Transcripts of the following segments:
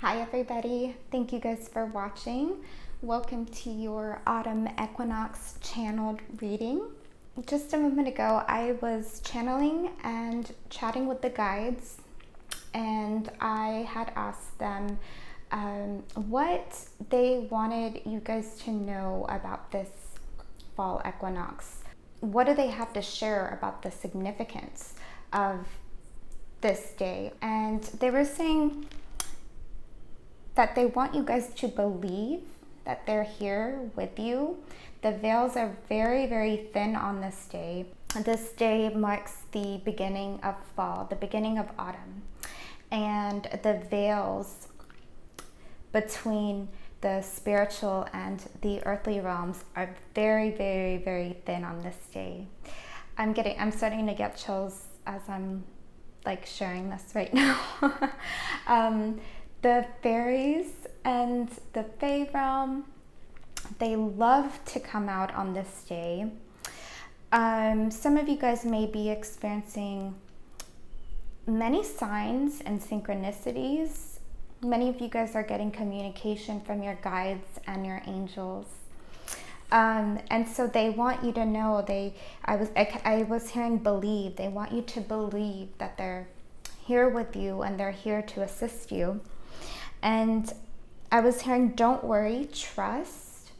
Hi everybody, thank you guys for watching. Welcome to your autumn equinox channeled reading. Just a moment ago I was channeling and chatting with the guides, and I had asked them what they wanted you guys to know about this fall equinox. What do they have to share about the significance of this day? And they were saying that they want you guys to believe that they're here with you. The veils are very, very thin on this day. This day marks the beginning of fall, the beginning of autumn. And the veils between the spiritual and the earthly realms are very, very, very thin on this day. I'm starting to get chills as I'm like sharing this right now. The fairies and the fae realm, they love to come out on this day. Some of you guys may be experiencing many signs and synchronicities. Many of you guys are getting communication from your guides and your angels. And so they want you to know, I was hearing believe. They want you to believe that they're here with you and they're here to assist you. And I was hearing, don't worry, trust.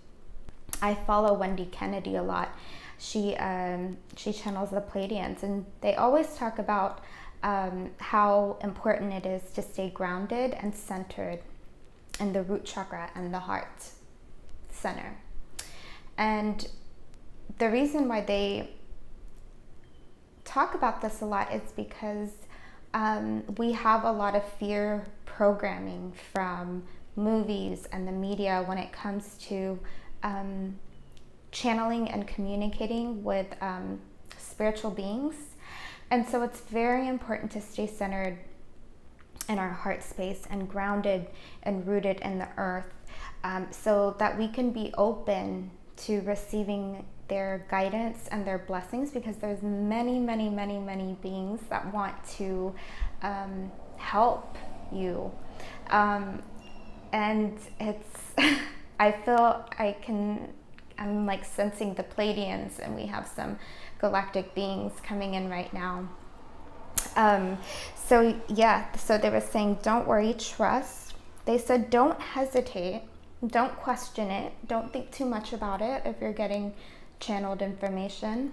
I follow Wendy Kennedy a lot. She channels the Pleiadians, and they always talk about how important it is to stay grounded and centered in the root chakra and the heart center. And the reason why they talk about this a lot is because we have a lot of fear programming from movies and the media when it comes to channeling and communicating with spiritual beings. And so it's very important to stay centered in our heart space and grounded and rooted in the earth, so that we can be open to receiving their guidance and their blessings, because there's many, many, many, many beings that want to help you. And it's, I'm like sensing the Pleiadians, and we have some galactic beings coming in right now. So they were saying, don't worry, trust. They said, don't hesitate, don't question it, don't think too much about it if you're getting channeled information.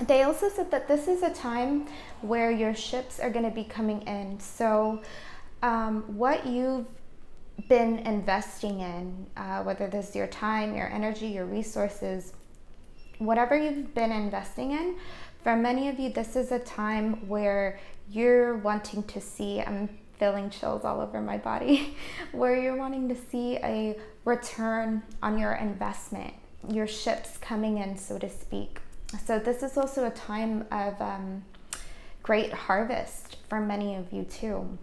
They also said that this is a time where your ships are going to be coming in. So what you've been investing in, whether this is your time, your energy, your resources, whatever you've been investing in, for many of you, this is a time where you're wanting to see, I'm feeling chills all over my body, where you're wanting to see a return on your investment, your ships coming in, so to speak. So this is also a time of great harvest for many of you too.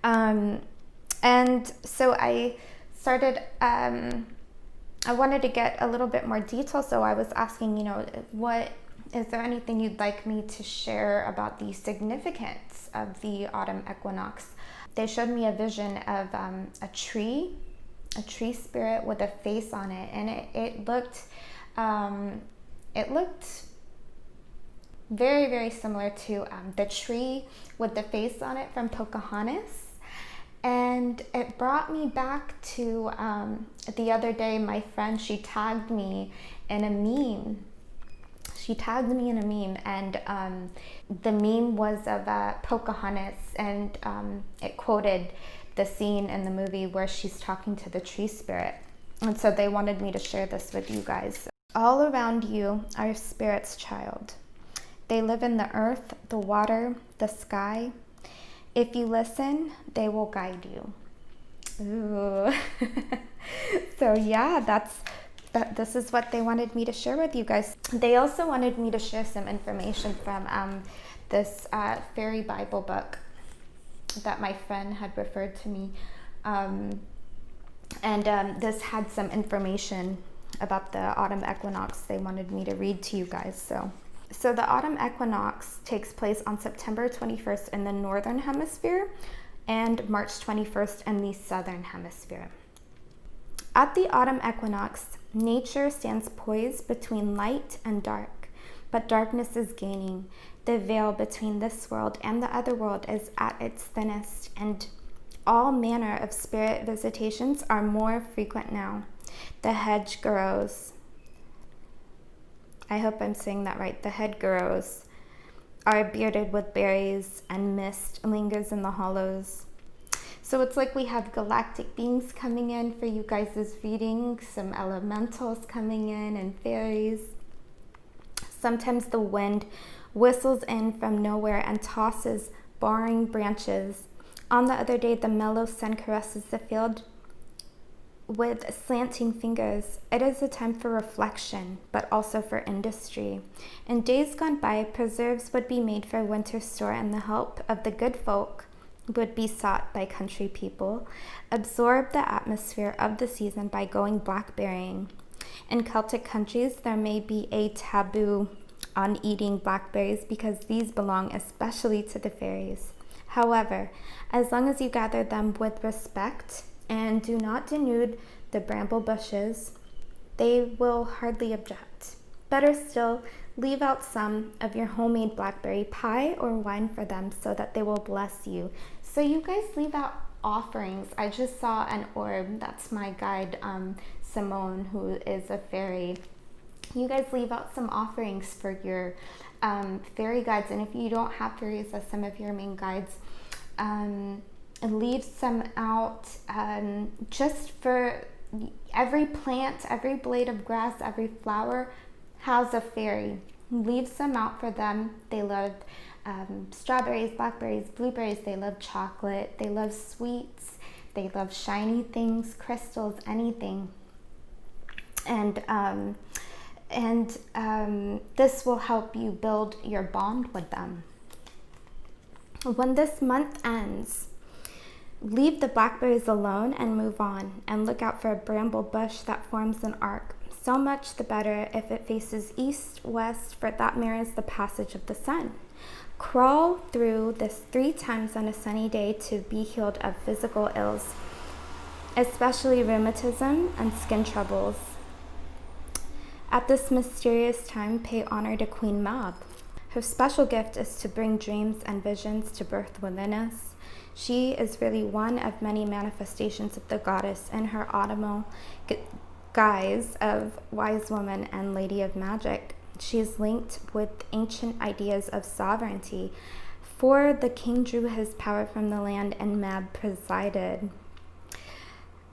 And so I started, I wanted to get a little bit more detail. So I was asking, is there anything you'd like me to share about the significance of the autumn equinox? They showed me a vision of a tree spirit with a face on it. And it looked very, very similar to the tree with the face on it from Pocahontas. And it brought me back to the other day, my friend, she tagged me in a meme. And the meme was of Pocahontas, and it quoted the scene in the movie where she's talking to the tree spirit. And so they wanted me to share this with you guys. All around you are spirits, child. They live in the earth, the water, the sky. If you listen, they will guide you. Ooh. So yeah, this is what they wanted me to share with you guys. They also wanted me to share some information from this fairy Bible book that my friend had referred to me. This had some information about the autumn equinox they wanted me to read to you guys. So the autumn equinox takes place on September 21st in the northern hemisphere and March 21st in the southern hemisphere. At the autumn equinox, nature stands poised between light and dark, but darkness is gaining. The veil between this world and the other world is at its thinnest, and all manner of spirit visitations are more frequent now. The hedgerows, I hope I'm saying that right, the hedgerows are bearded with berries, and mist lingers in the hollows. So it's like we have galactic beings coming in for you guys' reading, some elementals coming in, and fairies. Sometimes the wind whistles in from nowhere and tosses barring branches. On the other day, the mellow sun caresses the field with slanting fingers. It is a time for reflection, but also for industry. In days gone by, preserves would be made for winter store, and the help of the good folk would be sought by country people. Absorb the atmosphere of the season by going blackberrying. In Celtic countries, there may be a taboo on eating blackberries because these belong especially to the fairies. However, as long as you gather them with respect and do not denude the bramble bushes, they will hardly object. Better still, leave out some of your homemade blackberry pie or wine for them so that they will bless you. So you guys leave out offerings. I just saw an orb. That's my guide, Simone, who is a fairy. You guys leave out some offerings for your fairy guides. And if you don't have fairies as some of your main guides, leave some out just for every plant, every blade of grass, every flower has a fairy. Leave some out for them. They love strawberries, blackberries, blueberries. They love chocolate. They love sweets. They love shiny things, crystals, anything. And this will help you build your bond with them. When this month ends, leave the blackberries alone and move on, and look out for a bramble bush that forms an arc. So much the better if it faces east, west, for that mirrors the passage of the sun. Crawl through this 3 times on a sunny day to be healed of physical ills, especially rheumatism and skin troubles. At this mysterious time, pay honor to Queen Mab. Her special gift is to bring dreams and visions to birth within us. She is really one of many manifestations of the goddess in her autumnal guise of wise woman and lady of magic. She is linked with ancient ideas of sovereignty, for the king drew his power from the land and Mab presided.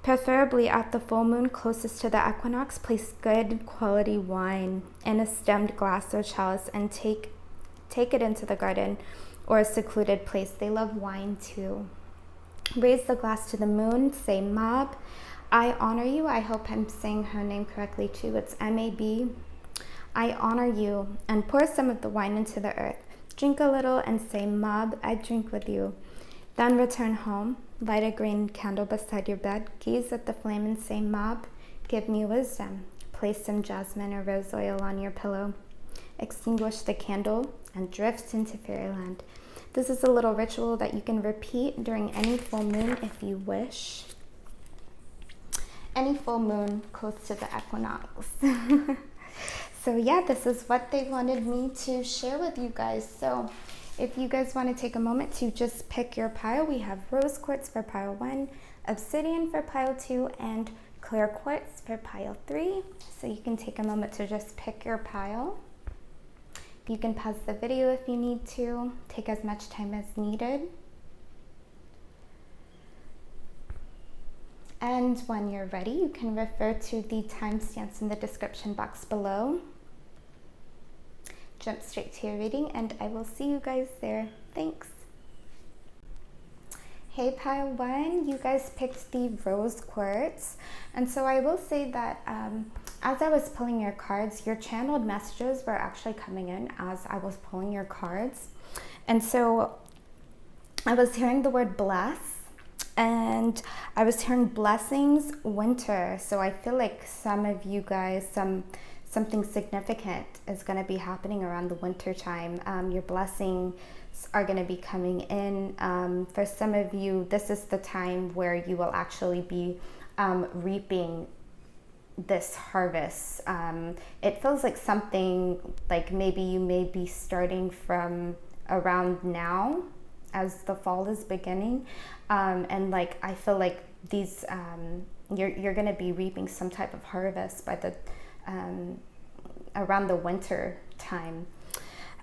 Preferably at the full moon closest to the equinox, place good quality wine in a stemmed glass or chalice and take it into the garden or a secluded place. They love wine too. Raise the glass to the moon, say Mab, I honor you. I hope I'm saying her name correctly too. It's M-A-B. I honor you, and pour some of the wine into the earth. Drink a little and say, Mab, I drink with you. Then return home, light a green candle beside your bed, gaze at the flame and say, Mab, give me wisdom. Place some jasmine or rose oil on your pillow. Extinguish the candle and drift into fairyland. This is a little ritual that you can repeat during any full moon if you wish. Any full moon close to the equinox. So yeah, this is what they wanted me to share with you guys. So if you guys want to take a moment to just pick your pile, we have rose quartz for pile 1, obsidian for pile 2, and clear quartz for pile 3. So you can take a moment to just pick your pile. You can pause the video if you need to. Take as much time as needed. And when you're ready, you can refer to the timestamps in the description box below. Jump straight to your reading, and I will see you guys there. Thanks. Hey pile 1, you guys picked the rose quartz. And so I will say that as I was pulling your cards, your channeled messages were actually coming in as I was pulling your cards. And so I was hearing the word bless, and I was hearing blessings, winter. So I feel like some of you guys, something significant is going to be happening around the winter time. You're blessing are going to be coming in. For some of you, this is the time where you will actually be reaping this harvest. It feels like something like maybe you may be starting from around now as the fall is beginning, and like I feel like these you're going to be reaping some type of harvest by the around the winter time.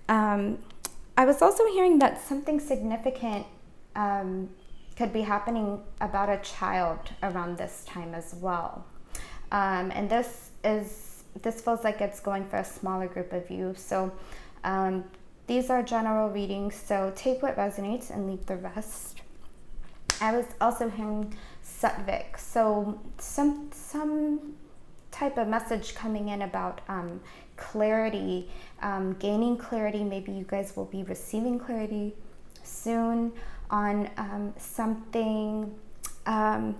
I was also hearing that something significant could be happening about a child around this time as well. And this feels like it's going for a smaller group of you. So these are general readings, so take what resonates and leave the rest. I was also hearing Satvik, so some type of message coming in about clarity, gaining clarity. Maybe you guys will be receiving clarity soon on something. And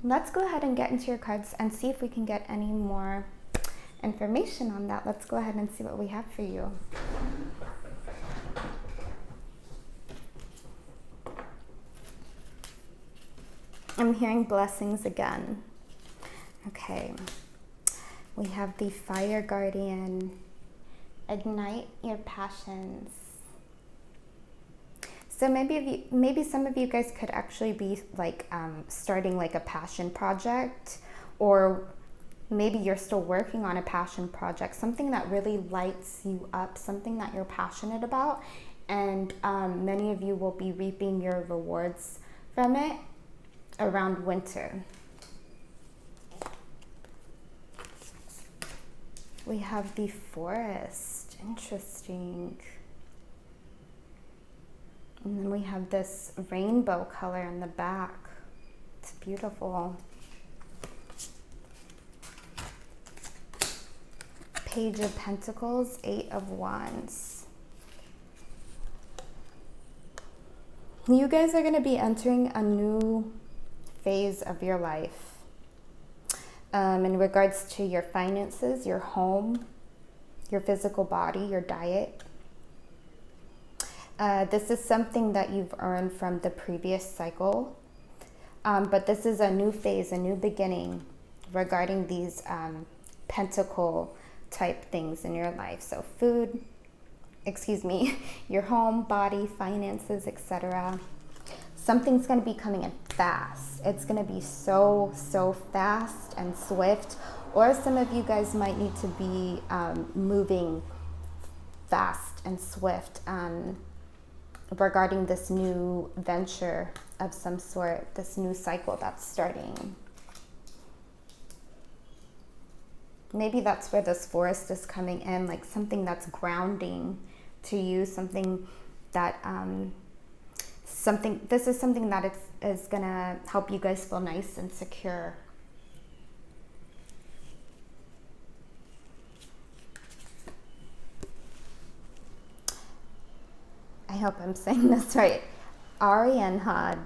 let's go ahead and get into your cards and see if we can get any more information on that. Let's go ahead and see what we have for you. I'm hearing blessings again. Okay. We have the Fire Guardian. Ignite your passions. So maybe some of you guys could actually be like starting like a passion project, or maybe you're still working on a passion project, something that really lights you up, something that you're passionate about, and many of you will be reaping your rewards from it around winter. We have the Forest. Interesting. And then we have this rainbow color in the back. It's beautiful. Page of Pentacles, 8 of Wands. You guys are going to be entering a new phase of your life in regards to your finances, your home, your physical body, your diet. This is something that you've earned from the previous cycle, but this is a new phase, a new beginning regarding these pentacle type things in your life. So your home, body, finances, etc. Something's going to be coming in fast. It's going to be so fast and swift, or some of you guys might need to be moving fast and swift regarding this new venture of some sort, this new cycle that's starting. Maybe that's where this Forest is coming in, like something that's grounding to you, something that this is something that is gonna help you guys feel nice and secure. I hope I'm saying this right. Arianhad.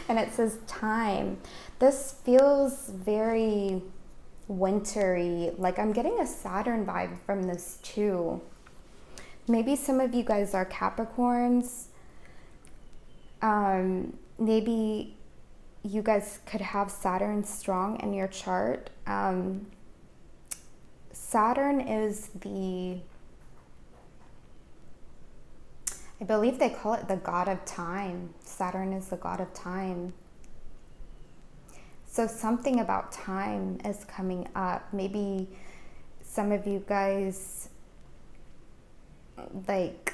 And it says time. This feels very wintry. Like I'm getting a Saturn vibe from this too. Maybe some of you guys are Capricorns. Maybe you guys could have Saturn strong in your chart. Saturn is I believe they call it the god of time. Saturn is the god of time. So something about time is coming up. Maybe some of you guys, like,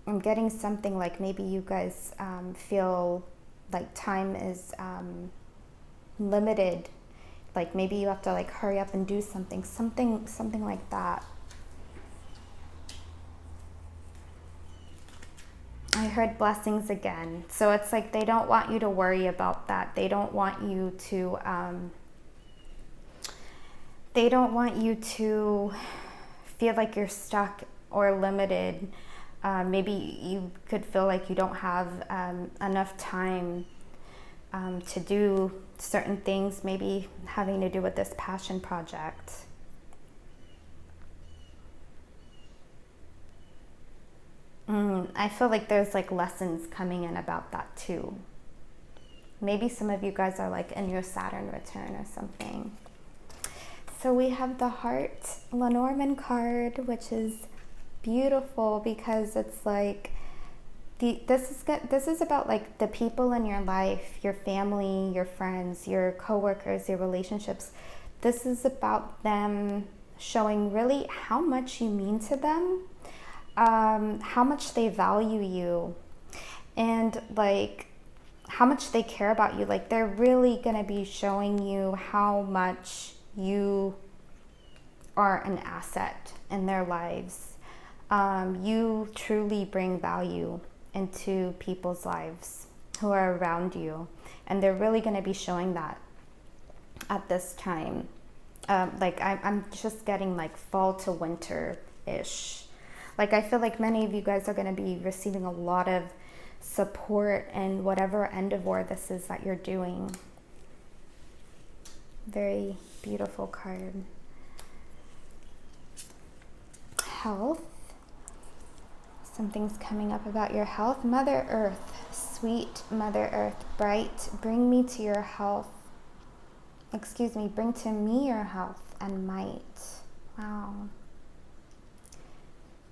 I'm getting something like maybe you guys feel like time is limited. Like maybe you have to like hurry up and do something like that. I heard blessings again. So it's like they don't want you to worry about that. They don't want you to feel like you're stuck or limited. Maybe you could feel like you don't have enough time to do certain things, maybe having to do with this passion project. I feel like there's like lessons coming in about that too. Maybe some of you guys are like in your Saturn return or something. So we have the Heart Lenormand card, which is beautiful because it's like this is about like the people in your life, your family, your friends, your coworkers, your relationships. This is about them showing really how much you mean to them, how much they value you, and like how much they care about you. Like they're really gonna be showing you how much you are an asset in their lives. You truly bring value into people's lives who are around you, and they're really going to be showing that at this time. Like I'm just getting like fall to winter-ish. Like I feel like many of you guys are going to be receiving a lot of support in whatever endeavor this is that you're doing. Very beautiful card. Health. Something's coming up about your health. Mother Earth, sweet Mother Earth, bright, bring me to your health. Excuse me, bring to me your health and might. Wow.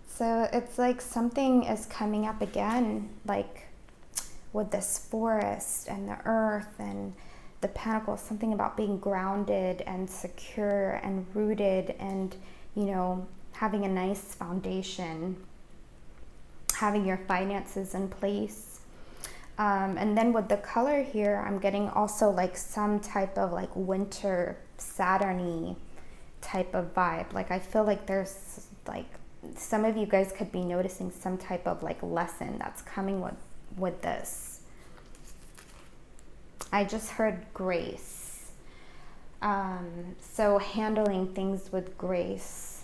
So it's like something is coming up again, like with this forest and the earth and the pentacles, something about being grounded and secure and rooted and, you know, having a nice foundation, having your finances in place. And then with the color here, I'm getting also like some type of like winter Saturn-y type of vibe. Like I feel like there's like some of you guys could be noticing some type of like lesson that's coming with this. I just heard grace. So handling things with grace,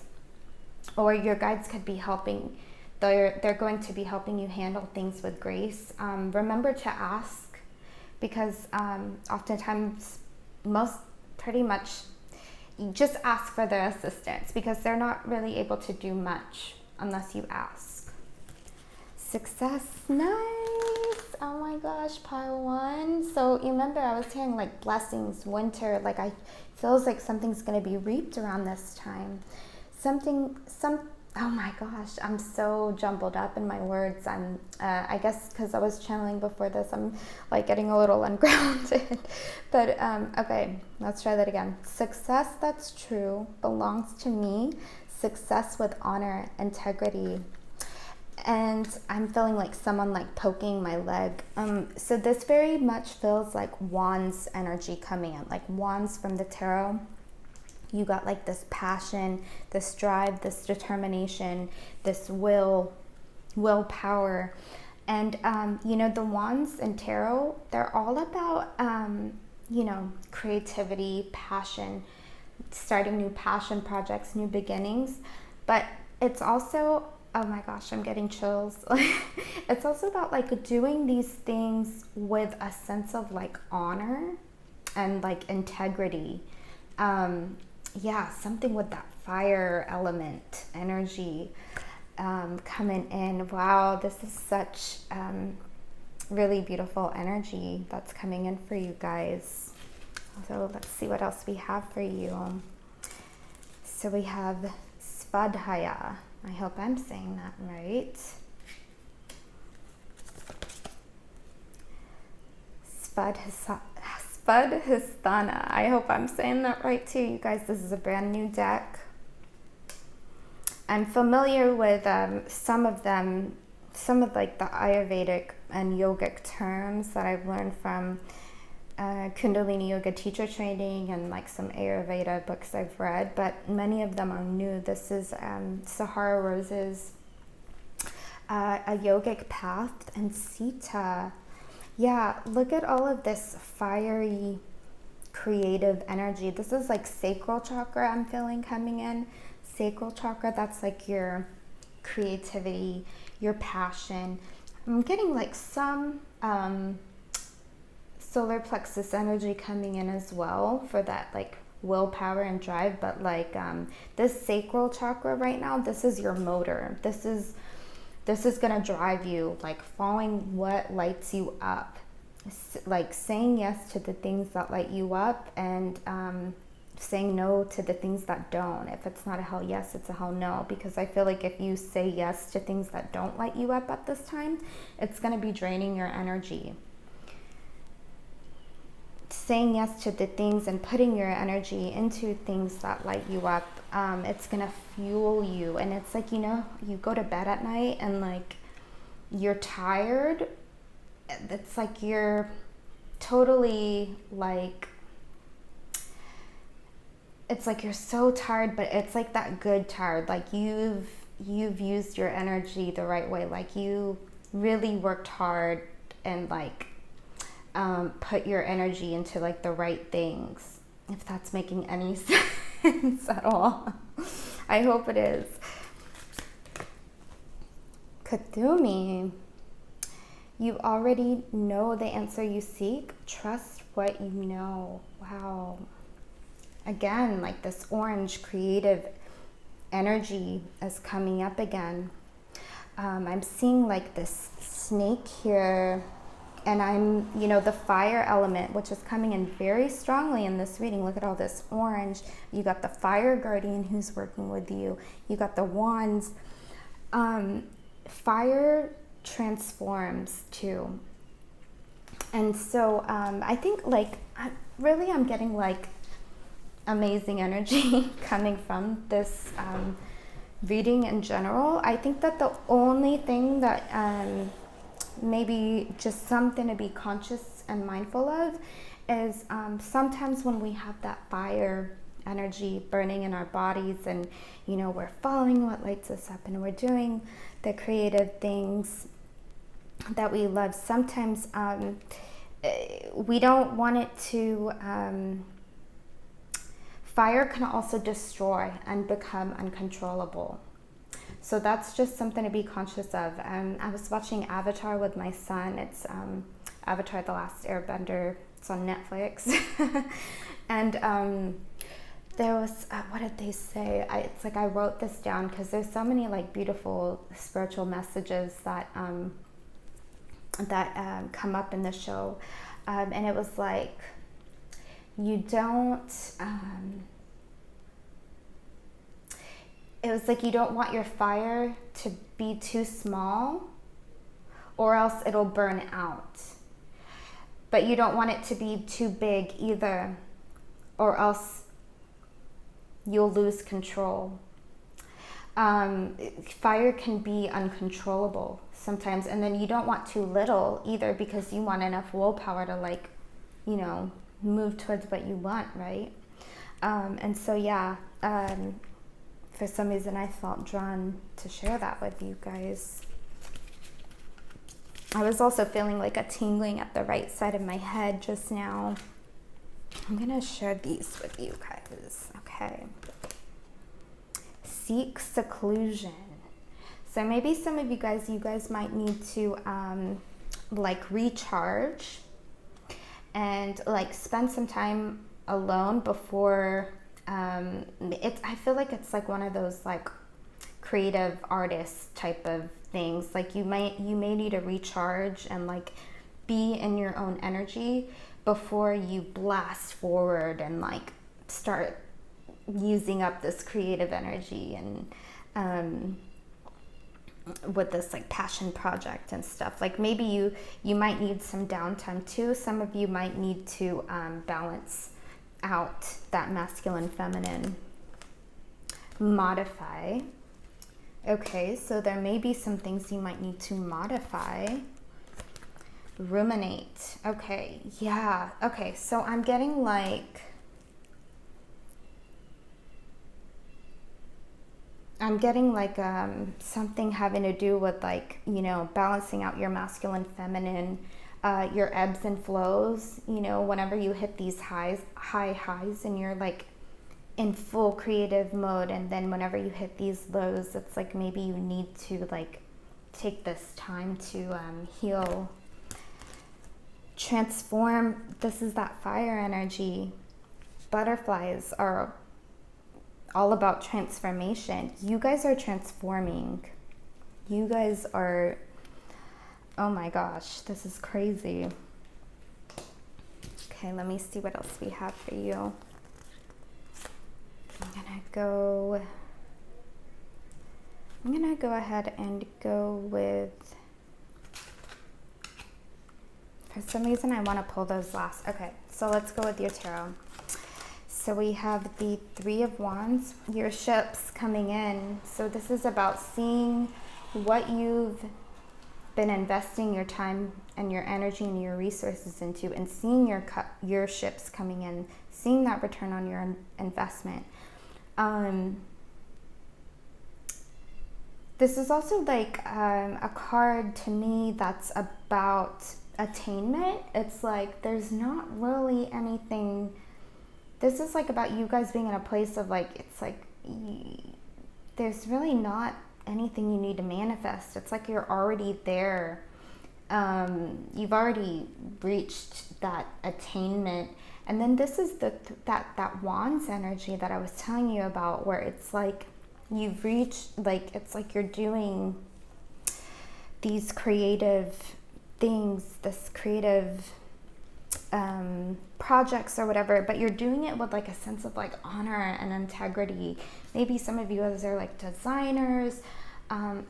or your guides could be helping. They're going to be helping you handle things with grace. Remember to ask, because oftentimes, pretty much, you just ask for their assistance because they're not really able to do much unless you ask. Success, nice. Oh my gosh, pile one. So you remember I was hearing like blessings, winter, like feels like something's going to be reaped around this time. Oh my gosh, I'm so jumbled up in my words. I guess because I was channeling before this, I'm like getting a little ungrounded. But okay, let's try that again. Success that's true belongs to me. Success with honor, integrity. And I'm feeling like someone like poking my leg. So this very much feels like wands energy coming in, like wands from the tarot. You got like this passion, this drive, this determination, this willpower. And, you know, the wands in tarot, they're all about, you know, creativity, passion, starting new passion projects, new beginnings. But it's also, oh my gosh, I'm getting chills. It's also about like doing these things with a sense of like honor and like integrity. Yeah, something with that fire element energy coming in. Wow, this is such really beautiful energy that's coming in for you guys. So let's see what else we have for you. So we have Svadhyaya. I hope I'm saying that right. Svadhisthana. I hope I'm saying that right too. You guys, this is a brand new deck. I'm familiar with some of like the Ayurvedic and yogic terms that I've learned from Kundalini Yoga teacher training and like some Ayurveda books I've read, but many of them are new. This is Sahara Roses, a yogic path, and Sita. Yeah, look at all of this fiery, creative energy. This is like sacral chakra I'm feeling coming in. Sacral chakra, that's like your creativity, your passion. I'm getting like some solar plexus energy coming in as well for that like willpower and drive. But like this sacral chakra right now, this is your motor. This is this is going to drive you, like following what lights you up, like saying yes to the things that light you up, and saying no to the things that don't. If it's not a hell yes, it's a hell no, because I feel like if you say yes to things that don't light you up at this time, it's going to be draining your energy. Saying yes to the things and putting your energy into things that light you up, it's going to fuel you. And it's like, you know, you go to bed at night and like you're tired. It's like you're totally like, it's like you're so tired, but it's like that good tired, like you've used your energy the right way, like you really worked hard and like put your energy into like the right things, if that's making any sense at all. I hope it is. Kathumi, you already know the answer you seek. Trust what you know. Wow. Again, like this orange creative energy is coming up again. I'm seeing like this snake here, and I'm, you know, the fire element, which is coming in very strongly in this reading. Look at all this orange. You got the fire guardian who's working with you. You got the wands. Fire transforms too. And so I think like, I'm getting like amazing energy coming from this reading in general. I think that the only thing that maybe just something to be conscious and mindful of is sometimes when we have that fire energy burning in our bodies, and you know, we're following what lights us up and we're doing the creative things that we love, sometimes we don't want it to fire can also destroy and become uncontrollable. So that's just something to be conscious of. I was watching Avatar with my son. It's Avatar The Last Airbender. It's on Netflix. And there was, what did they say? It's like I wrote this down because there's so many like beautiful spiritual messages that come up in the show. And it was like, you don't, it was like you don't want your fire to be too small or else it'll burn out. But you don't want it to be too big either, or else you'll lose control. Fire can be uncontrollable sometimes, and then you don't want too little either, because you want enough willpower to like, you know, move towards what you want, right? And so yeah, for some reason I felt drawn to share that with you guys. I was also feeling like a tingling at the right side of my head just now. I'm gonna share these with you guys. Okay. Seek seclusion. So maybe some of you guys might need to like recharge and like spend some time alone before I feel like it's like one of those like creative artist type of things. Like you may need to recharge and like be in your own energy before you blast forward and like start using up this creative energy and with this like passion project and stuff. Like maybe you might need some downtime too. Some of you might need to balance out that masculine feminine, modify. Okay, so there may be some things you might need to modify. Ruminate. Okay, yeah. Okay, so I'm getting like something having to do with like, you know, balancing out your masculine, feminine, your ebbs and flows. You know, whenever you hit these high highs and you're like in full creative mode, and then whenever you hit these lows, it's like maybe you need to like take this time to heal, transform. This is that fire energy. Butterflies are all about transformation. You guys are transforming. You guys are, oh my gosh, this is crazy. Okay, let me see what else we have for you. I'm gonna go ahead and go with, for some reason I want to pull those last. Okay, so let's go with your tarot. So we have the Three of Wands, your ships coming in. So this is about seeing what you've been investing your time and your energy and your resources into, and seeing your ships coming in, seeing that return on your investment. This is also like a card to me that's about attainment. It's like there's not really anything. This is like about you guys being in a place of like, it's like there's really not anything you need to manifest. It's like you're already there. You've already reached that attainment. And then this is that wands energy that I was telling you about, where it's like you've reached, like it's like you're doing these creative things, this creative projects or whatever, but you're doing it with like a sense of like honor and integrity. Maybe some of you guys are like designers. I'm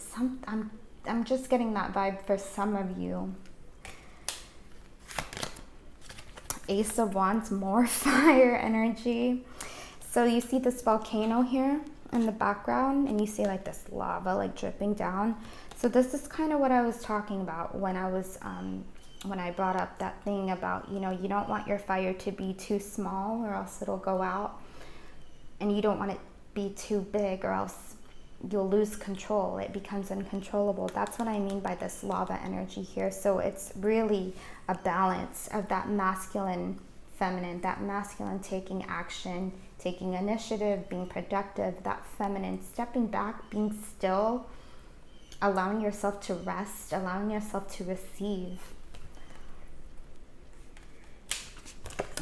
just getting that vibe for some of you. Ace of Wands, more fire energy. So you see this volcano here in the background, and you see like this lava like dripping down. So this is kind of what I was talking about when I was when I brought up that thing about, you know, you don't want your fire to be too small or else it'll go out, and you don't want it be too big or else you'll lose control. It becomes uncontrollable. That's what I mean by this lava energy here. So it's really a balance of that masculine, feminine, that masculine taking action, taking initiative, being productive, that feminine stepping back, being still, allowing yourself to rest, allowing yourself to receive.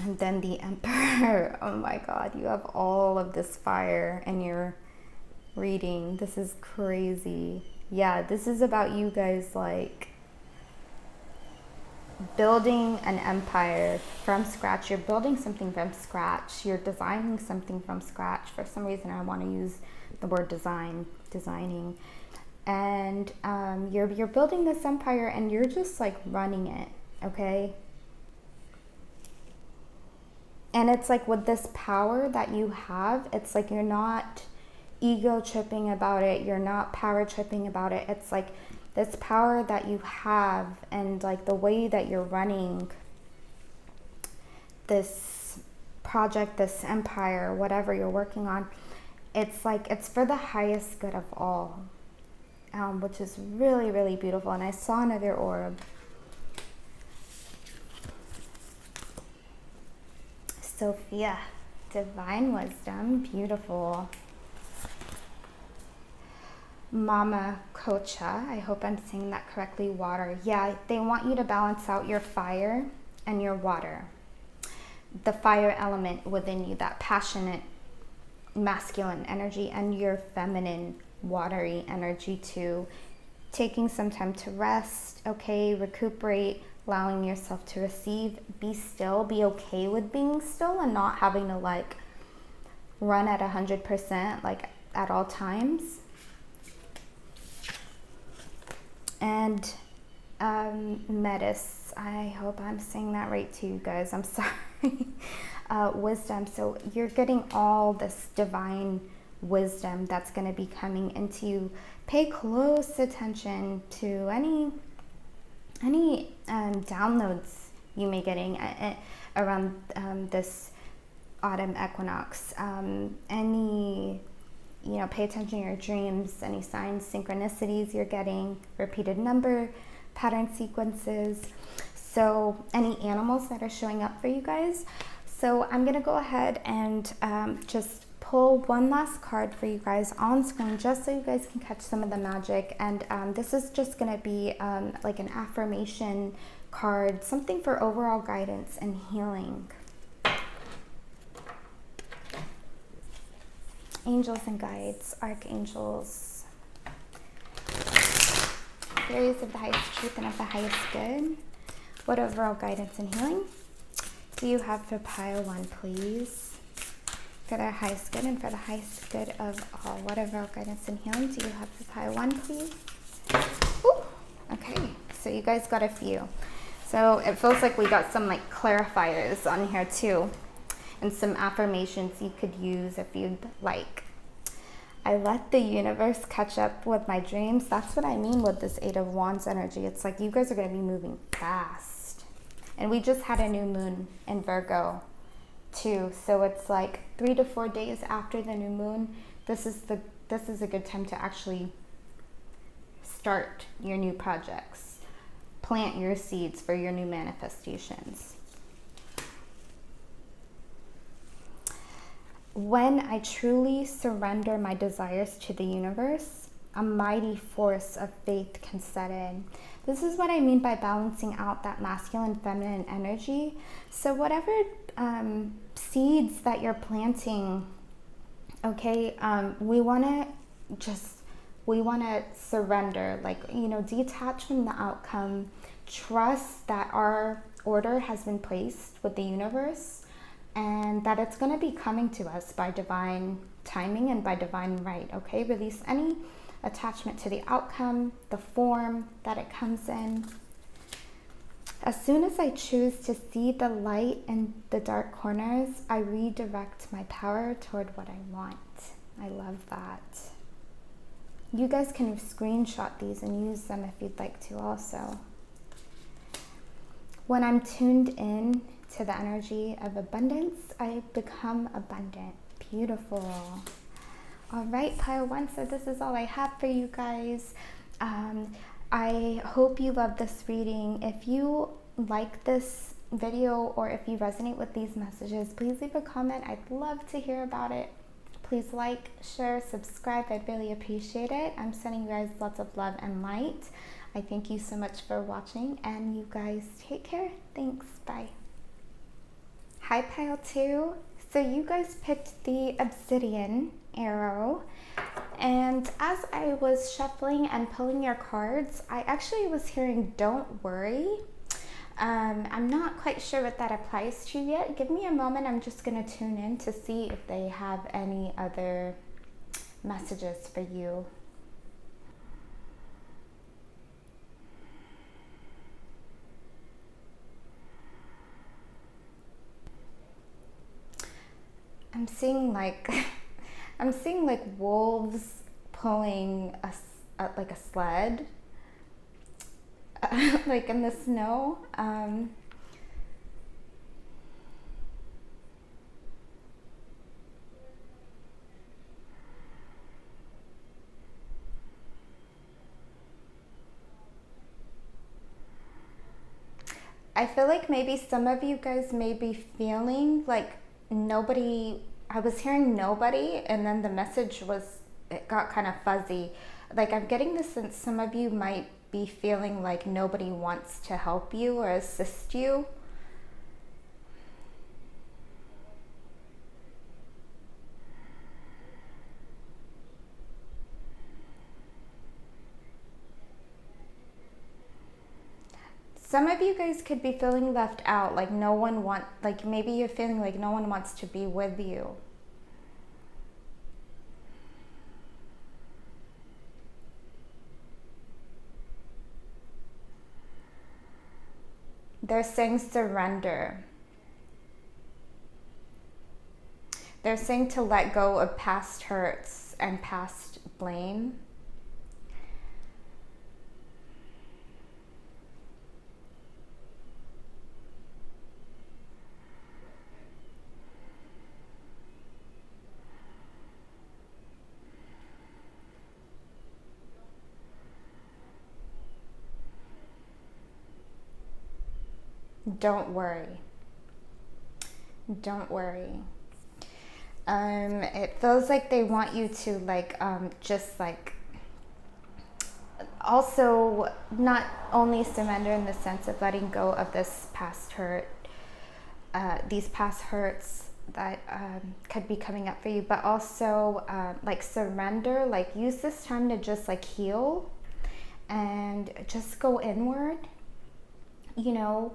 And then the Emperor. Oh my God, you have all of this fire in your reading. This is crazy. Yeah, this is about you guys like building an empire from scratch. You're building something from scratch. You're designing something from scratch. For some reason, I want to use the word designing. And you're building this empire, and you're just like running it, okay? And it's like with this power that you have, it's like you're not ego tripping about it. You're not power tripping about it. It's like this power that you have, and like the way that you're running this project, this empire, whatever you're working on, it's like it's for the highest good of all, which is really, really beautiful. And I saw another orb. Sophia, divine wisdom, beautiful. Mama Kocha, I hope I'm saying that correctly, water. Yeah, they want you to balance out your fire and your water. The fire element within you, that passionate masculine energy, and your feminine watery energy too. Taking some time to rest, okay, recuperate, allowing yourself to receive, be still, be okay with being still and not having to like run at 100% like at all times. And Metis, I hope I'm saying that right to you guys, I'm sorry. Wisdom, so you're getting all this divine wisdom that's going to be coming into you. Pay close attention to any downloads you may getting around this autumn equinox. Pay attention to your dreams, any signs, synchronicities you're getting, repeated number, pattern sequences. So any animals that are showing up for you guys. So I'm gonna go ahead and just pull one last card for you guys on screen, just so you guys can catch some of the magic. And this is just gonna be like an affirmation card, something for overall guidance and healing. Angels and guides, archangels. Fairies of the highest truth and of the highest good, what overall guidance and healing do you have for pile 1, please? For the highest good and for the highest good of all, what overall guidance and healing do you have for pile 1, please? Ooh, okay, so you guys got a few. So it feels like we got some like clarifiers on here too, and some affirmations you could use if you'd like. I let the universe catch up with my dreams. That's what I mean with this 8 of Wands energy. It's like you guys are going to be moving fast. And we just had a new moon in Virgo too. So it's like 3 to 4 days after the new moon. This is a good time to actually start your new projects. Plant your seeds for your new manifestations. When I truly surrender my desires to the universe, a mighty force of faith can set in. This is what I mean by balancing out that masculine, feminine energy. So whatever seeds that you're planting, okay, we want to surrender, like, you know, detach from the outcome, trust that our order has been placed with the universe, and that it's going to be coming to us by divine timing and by divine right, okay? Release any attachment to the outcome, the form that it comes in. As soon as I choose to see the light in the dark corners, I redirect my power toward what I want. I love that. You guys can screenshot these and use them if you'd like to also. When I'm tuned in to the energy of abundance, I become abundant. Beautiful. All right, pile 1, so this is all I have for you guys. I hope you love this reading. If you like this video or if you resonate with these messages, please leave a comment. I'd love to hear about it. Please like, share, subscribe. I'd really appreciate it. I'm sending you guys lots of love and light. I thank you so much for watching, and you guys take care. Thanks. Bye. Hi, pile 2. So you guys picked the obsidian arrow, and as I was shuffling and pulling your cards, I actually was hearing "don't worry." I'm not quite sure what that applies to yet. Give me a moment. I'm just going to tune in to see if they have any other messages for you. I'm seeing like wolves pulling like a sled, like in the snow. I feel like maybe some of you guys may be feeling like nobody. I was hearing nobody, and then the message it got kind of fuzzy. Like, I'm getting the sense some of you might be feeling like nobody wants to help you or assist you. Some of you guys could be feeling left out, like maybe you're feeling like no one wants to be with you. They're saying surrender. They're saying to let go of past hurts and past blame. Don't worry. Don't worry. It feels like they want you to just also not only surrender in the sense of letting go of this past hurt, these past hurts that could be coming up for you, but also surrender, use this time to just heal and just go inward, you know.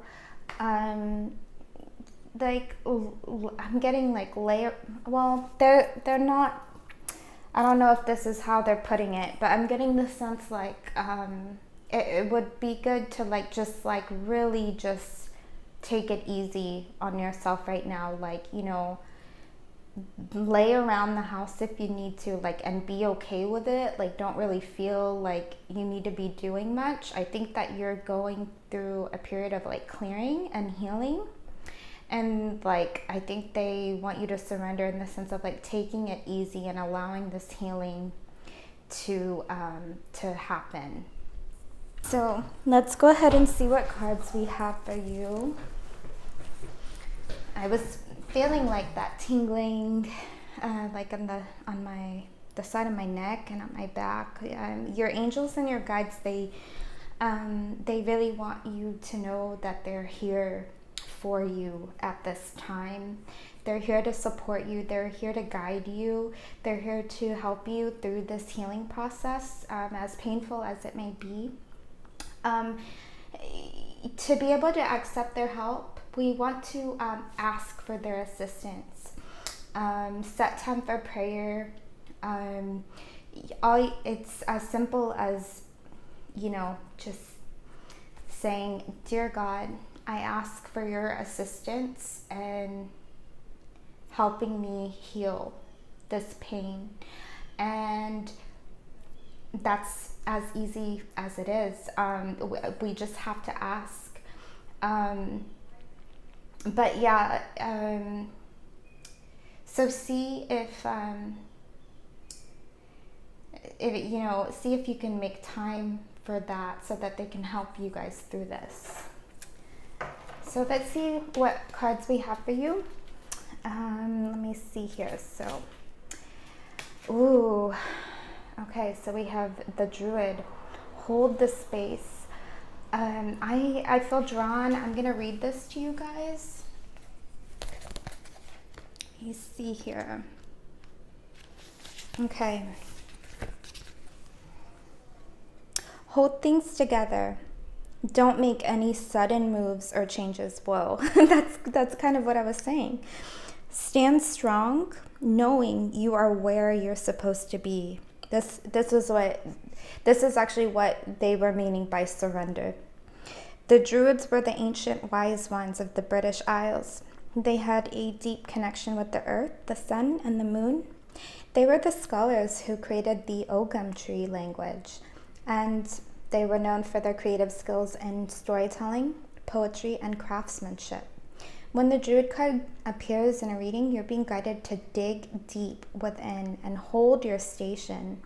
Like I'm getting like layer, well, they're not, I don't know if this is how they're putting it, but I'm getting the sense like it would be good to like just like really just take it easy on yourself right now, like, you know, lay around the house if you need to, like, and be okay with it. Like, don't really feel like you need to be doing much. I think that you're going through a period of like clearing and healing, and like I think they want you to surrender in the sense of like taking it easy and allowing this healing to happen. So let's go ahead and see what cards we have for you. I was feeling like that tingling, like on the side of my neck and on my back. Your angels and your guides, they really want you to know that they're here for you at this time. They're here to support you. They're here to guide you. They're here to help you through this healing process, as painful as it may be. To be able to accept their help, we want to ask for their assistance. Set time for prayer. It's as simple as, you know, just saying, "Dear God, I ask for your assistance and helping me heal this pain." And that's as easy as it is. We just have to ask. But yeah, so see if you know, see if you can make time for that so that they can help you guys through this. So let's see what cards we have for you. Let me see here. So, ooh, okay. So we have the Druid. Hold the space. I feel drawn. I'm gonna read this to you guys. You see here. Okay. Hold things together. Don't make any sudden moves or changes. Whoa, that's kind of what I was saying. Stand strong, knowing you are where you're supposed to be. This is actually what they were meaning by surrender. The Druids were the ancient wise ones of the British Isles. They had a deep connection with the earth, the sun, and the moon. They were the scholars who created the Ogham tree language, and they were known for their creative skills in storytelling, poetry, and craftsmanship. When the Druid card appears in a reading, you're being guided to dig deep within and hold your station.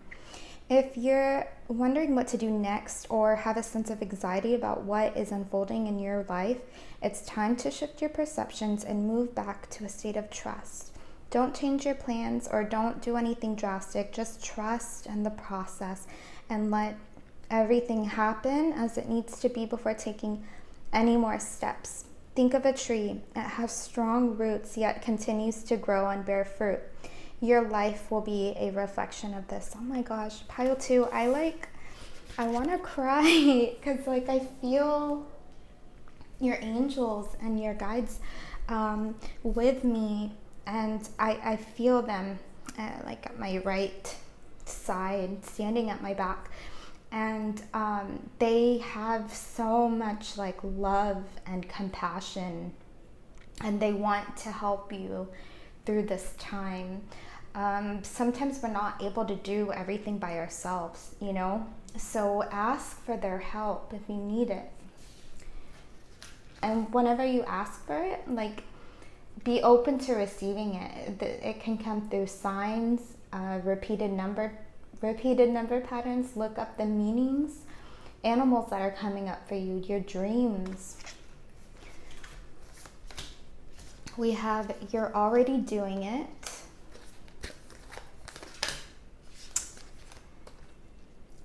If you're wondering what to do next or have a sense of anxiety about what is unfolding in your life, it's time to shift your perceptions and move back to a state of trust. Don't change your plans or don't do anything drastic. Just trust in the process and let everything happen as it needs to be before taking any more steps. Think of a tree. It has strong roots yet continues to grow and bear fruit. Your life will be a reflection of this. Oh my gosh, pile 2. I want to cry because like I feel your angels and your guides with me, and I feel them like at my right side, standing at my back, and they have so much like love and compassion, and they want to help you through this time. Sometimes we're not able to do everything by ourselves, you know, so ask for their help if you need it. And whenever you ask for it, like, be open to receiving it. It can come through signs, repeated number patterns. Look up the meanings, animals that are coming up for you, your dreams. We have you're already doing it.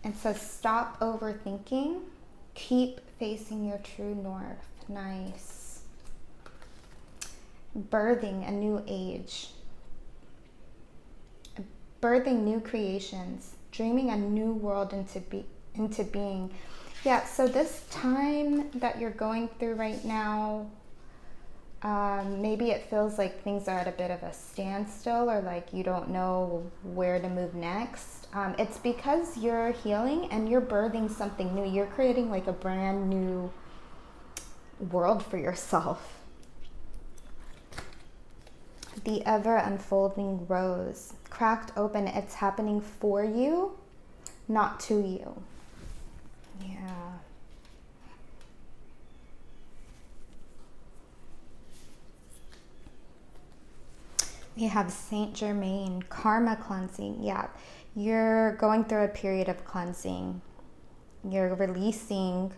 It says stop overthinking, keep facing your true north. Nice. Birthing a new age. Birthing new creations, dreaming a new world into into being. Yeah, so this time that you're going through right now, maybe it feels like things are at a bit of a standstill, or like you don't know where to move next. It's because you're healing and you're birthing something new. You're creating like a brand new world for yourself. The ever unfolding rose, cracked open. It's happening for you, not to you. Yeah. We have Saint Germain, karma cleansing. Yeah, you're going through a period of cleansing. You're releasing.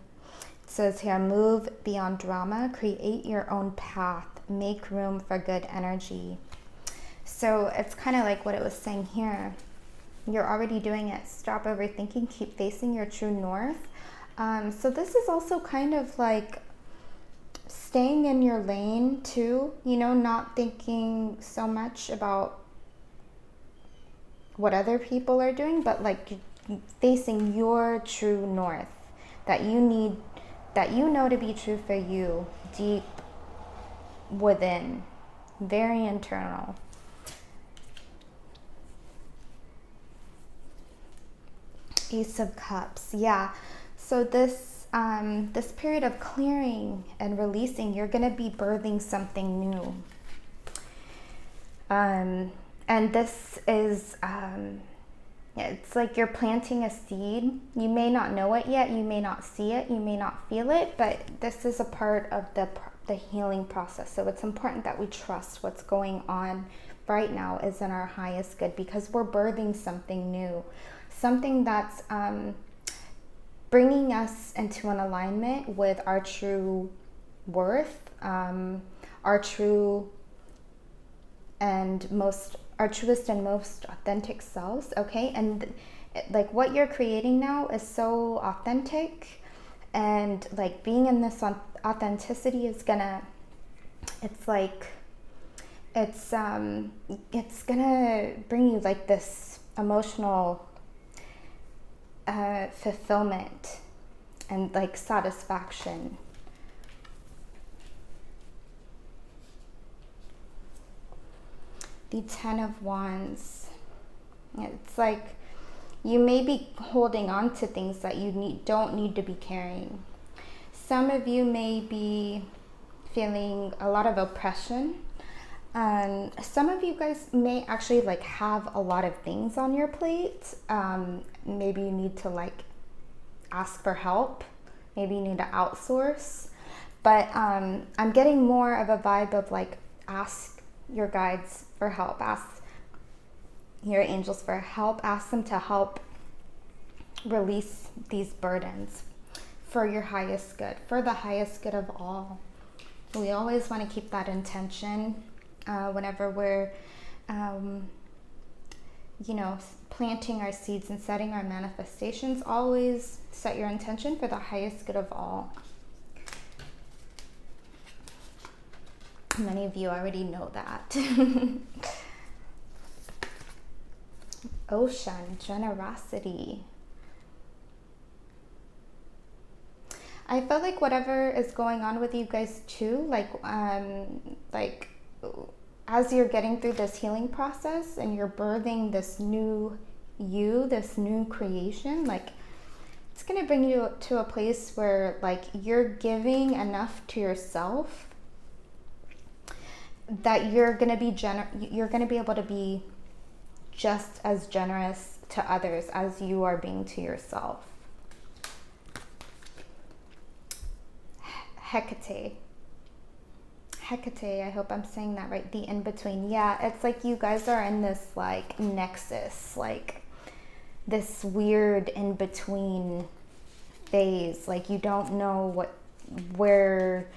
It says here, move beyond drama, create your own path, make room for good energy. So it's kind of like what it was saying here. You're already doing it. Stop overthinking, keep facing your true north. So this is also kind of like staying in your lane too, you know, not thinking so much about what other people are doing, but like facing your true north that you need, that you know to be true for you, deep within, very internal. Ace of Cups. Yeah, so this this period of clearing and releasing, you're going to be birthing something new. And this is, it's like you're planting a seed. You may not know it yet. You may not see it. You may not feel it. But this is a part of the healing process. So it's important that we trust what's going on right now is in our highest good, because we're birthing something new. Something that's bringing us into an alignment with our true worth, our true and our truest and most authentic selves. Okay, and like what you're creating now is so authentic, and like being in this authenticity is gonna, it's like it's gonna bring you like this emotional fulfillment and like satisfaction. The Ten of Wands. It's like you may be holding on to things that you don't need to be carrying. Some of you may be feeling a lot of oppression. Some of you guys may actually like have a lot of things on your plate. Maybe you need to like ask for help. Maybe you need to outsource. But I'm getting more of a vibe of like ask your guides for help. Ask your angels for help. Ask them to help release these burdens for your highest good, for the highest good of all. We always want to keep that intention whenever we're, you know, planting our seeds and setting our manifestations. Always set your intention for the highest good of all. Many of you already know that. Ocean, generosity. I feel like whatever is going on with you guys too, like as you're getting through this healing process and you're birthing this new you, this new creation, like it's going to bring you to a place where like you're giving enough to yourself that you're going to be able to be just as generous to others as you are being to yourself. Hecate, I hope I'm saying that right. The in-between. Yeah, it's like you guys are in this like nexus, like this weird in-between phase. Like you don't know where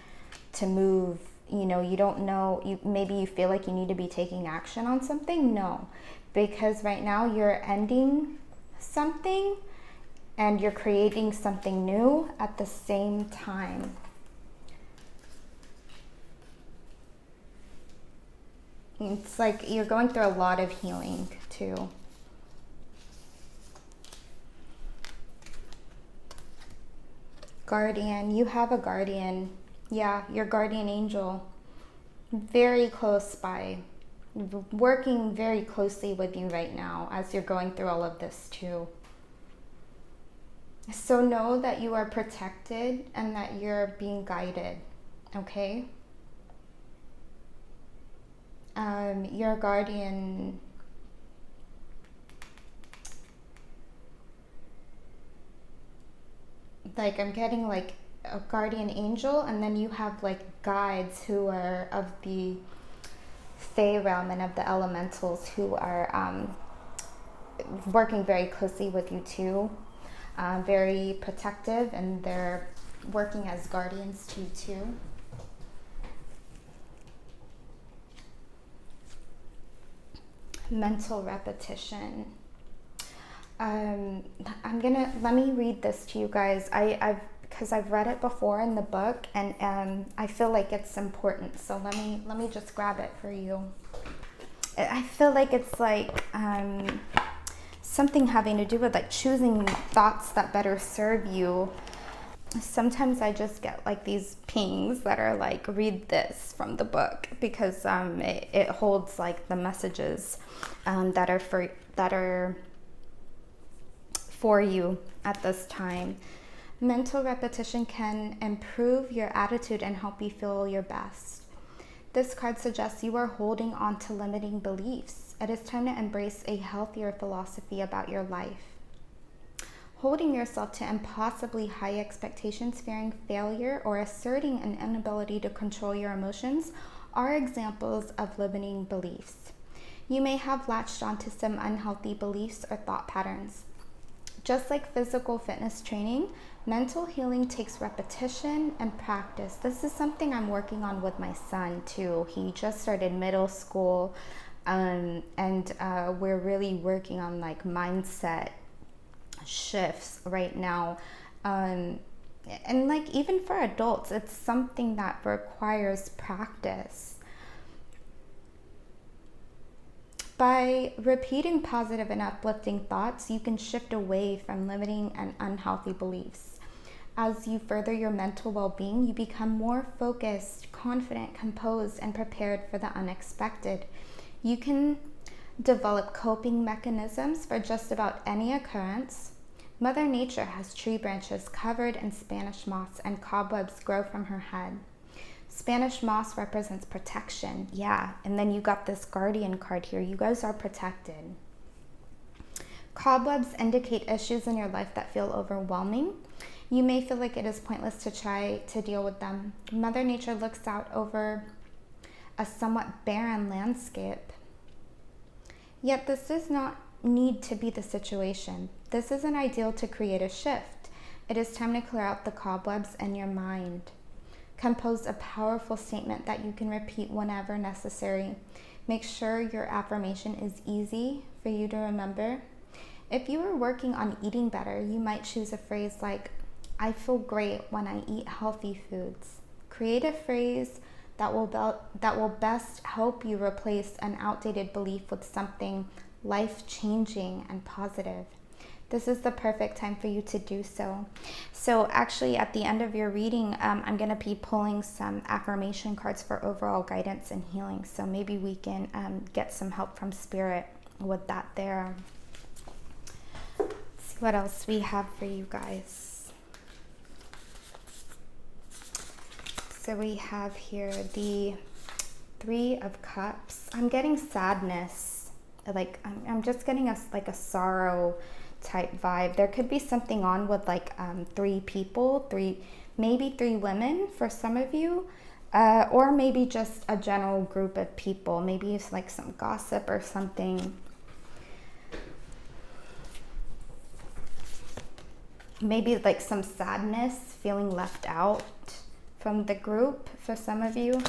to move. You know, you don't know, maybe you feel like you need to be taking action on something. No, because right now you're ending something and you're creating something new at the same time. It's like you're going through a lot of healing too. Guardian. You have a guardian. Yeah, your guardian angel. Very close by. Working very closely with you right now as you're going through all of this too. So know that you are protected and that you're being guided, okay? Your guardian, like I'm getting like a guardian angel, and then you have like guides who are of the Fae realm and of the elementals who are working very closely with you too. Very protective, and they're working as guardians to you too. Mental repetition. Let me read this to you guys. Because I've read it before in the book, and I feel like it's important. So let me just grab it for you. I feel like it's like something having to do with like choosing thoughts that better serve you. Sometimes I just get like these pings that are like, read this from the book, because it holds like the messages that are for you at this time. Mental repetition can improve your attitude and help you feel your best. This card suggests you are holding on to limiting beliefs. It is time to embrace a healthier philosophy about your life. Holding yourself to impossibly high expectations, fearing failure, or asserting an inability to control your emotions are examples of limiting beliefs. You may have latched onto some unhealthy beliefs or thought patterns. Just like physical fitness training, mental healing takes repetition and practice. This is something I'm working on with my son too. He just started middle school, and we're really working on like mindset shifts right now. And like even for adults, it's something that requires practice. By repeating positive and uplifting thoughts, you can shift away from limiting and unhealthy beliefs. As you further your mental well-being, you become more focused, confident, composed, and prepared for the unexpected. You can develop coping mechanisms for just about any occurrence. Mother Nature has tree branches covered in Spanish moss, and cobwebs grow from her head. Spanish moss represents protection. Yeah, and then you got this guardian card here. You guys are protected. Cobwebs indicate issues in your life that feel overwhelming. You may feel like it is pointless to try to deal with them. Mother Nature looks out over a somewhat barren landscape. Yet this does not need to be the situation. This isn't ideal to create a shift. It is time to clear out the cobwebs in your mind. Compose a powerful statement that you can repeat whenever necessary. Make sure your affirmation is easy for you to remember. If you are working on eating better, you might choose a phrase like, I feel great when I eat healthy foods. Create a phrase that will best help you replace an outdated belief with something life-changing and positive. This is the perfect time for you to do so. So actually at the end of your reading, I'm going to be pulling some affirmation cards for overall guidance and healing. So maybe we can get some help from Spirit with that there. Let's see what else we have for you guys. So we have here the Three of Cups. I'm getting sadness. Like I'm just getting a sorrow type vibe. There could be something on with like three people, maybe three women for some of you, or maybe just a general group of people. Maybe it's like some gossip or something. Maybe like some sadness, feeling left out from the group for some of you.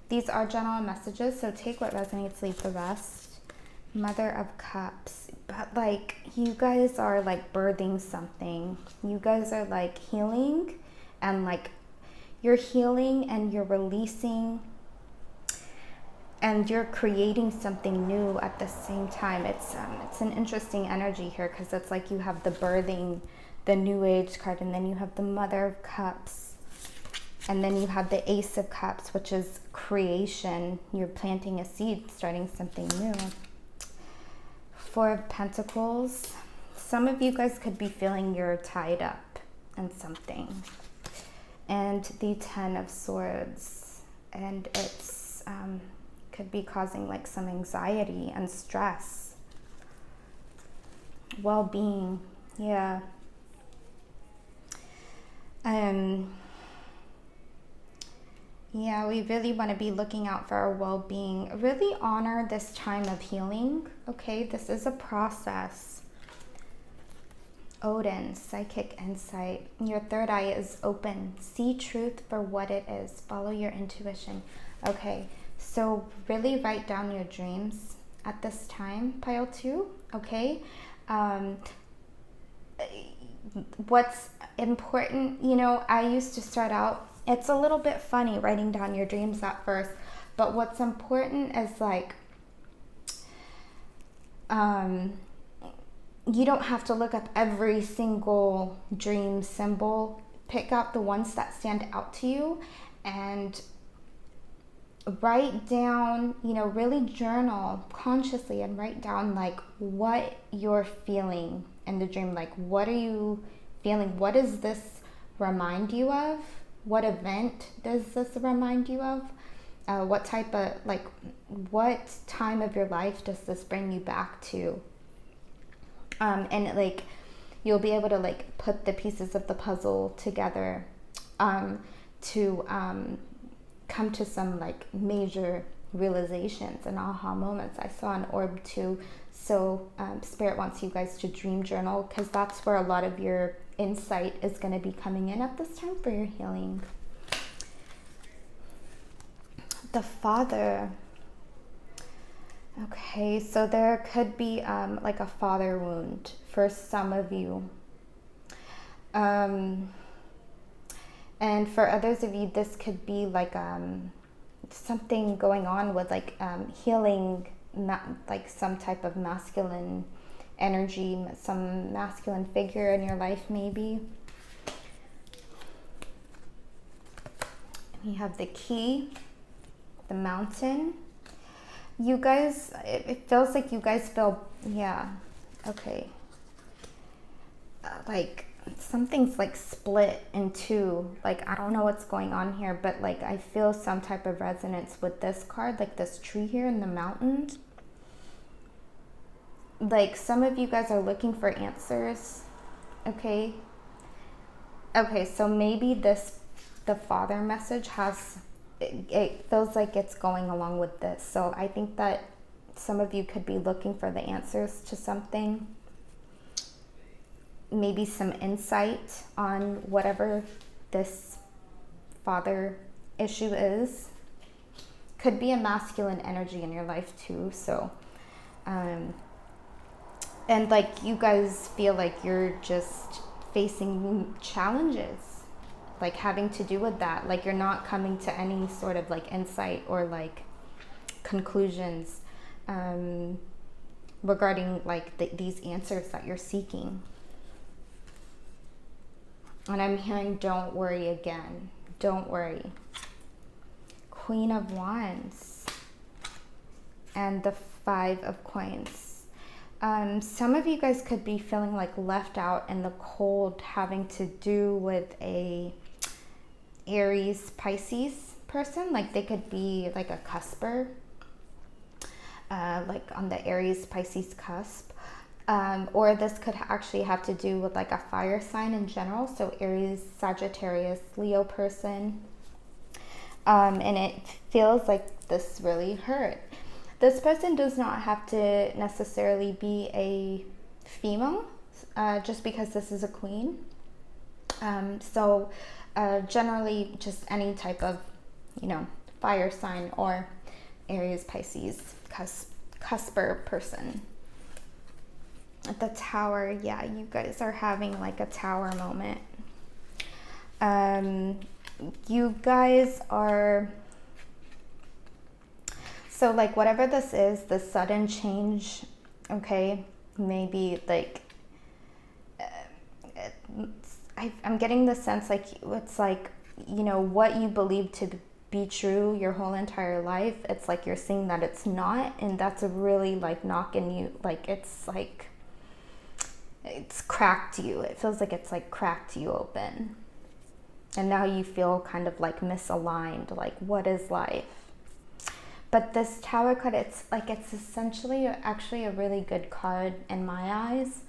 These are general messages, so take what resonates, leave the rest. Mother of Cups. But like you guys are like birthing something. You guys are like healing, and like you're healing and you're releasing and you're creating something new at the same time. It's an interesting energy here because it's like you have the birthing the New Age card, and then you have the Mother of Cups, and then you have the Ace of Cups, which is creation. You're planting a seed, starting something new. Four of Pentacles. Some of you guys could be feeling you're tied up in something. And the Ten of Swords. And it's could be causing like some anxiety and stress. Well-being. Yeah. Yeah, we really want to be looking out for our well-being. Really honor this time of healing, okay? This is a process. Odin, psychic insight. Your third eye is open. See truth for what it is. Follow your intuition. Okay, so really write down your dreams at this time, pile 2, okay? What's important, you know, I used to start out, it's a little bit funny writing down your dreams at first, but what's important is like, you don't have to look up every single dream symbol. Pick out the ones that stand out to you and write down, you know, really journal consciously and write down like what you're feeling in the dream. Like, what are you feeling? What does this remind you of? What event does this remind you of? What type of, like, what time of your life does this bring you back to? And like, you'll be able to like put the pieces of the puzzle together to come to some like major realizations and aha moments. I saw an orb too. So Spirit wants you guys to dream journal, because that's where a lot of your insight is going to be coming in at this time for your healing. The Father. Okay, so there could be like a father wound for some of you. And for others of you, this could be like something going on with like healing, like some type of masculine energy, some masculine figure in your life maybe. You have the Key, the Mountain. You guys, it feels like you guys feel, yeah, okay. Like something's like split in two. Like, I don't know what's going on here, but like I feel some type of resonance with this card, like this tree here in the mountains. Like some of you guys are looking for answers, okay? Okay, so maybe the Father message has, it feels like it's going along with this. So I think that some of you could be looking for the answers to something. Maybe some insight on whatever this father issue is. Could be a masculine energy in your life too. So, and like you guys feel like you're just facing challenges, like having to do with that. Like you're not coming to any sort of like insight or like conclusions regarding like these answers that you're seeking. And I'm hearing, don't worry again. Don't worry. Queen of Wands. And the Five of Coins. Some of you guys could be feeling like left out in the cold, having to do with a Aries, Pisces person. Like they could be like a cusper, like on the Aries, Pisces cusp. Or this could actually have to do with like a fire sign in general. So Aries, Sagittarius, Leo person. And it feels like this really hurt. This person does not have to necessarily be a female, just because this is a queen. So generally just any type of, you know, fire sign or Aries, Pisces, cusper person. The Tower, yeah, you guys are having like a Tower moment. You guys are, so like whatever this is, the sudden change, okay, maybe like I'm getting the sense like it's like, you know, what you believe to be true your whole entire life, it's like you're seeing that it's not, and that's really like knocking you, like it's cracked you. It feels like it's like cracked you open. And now you feel kind of like misaligned, like what is life? But this Tower card, it's like, it's essentially actually a really good card in my eyes,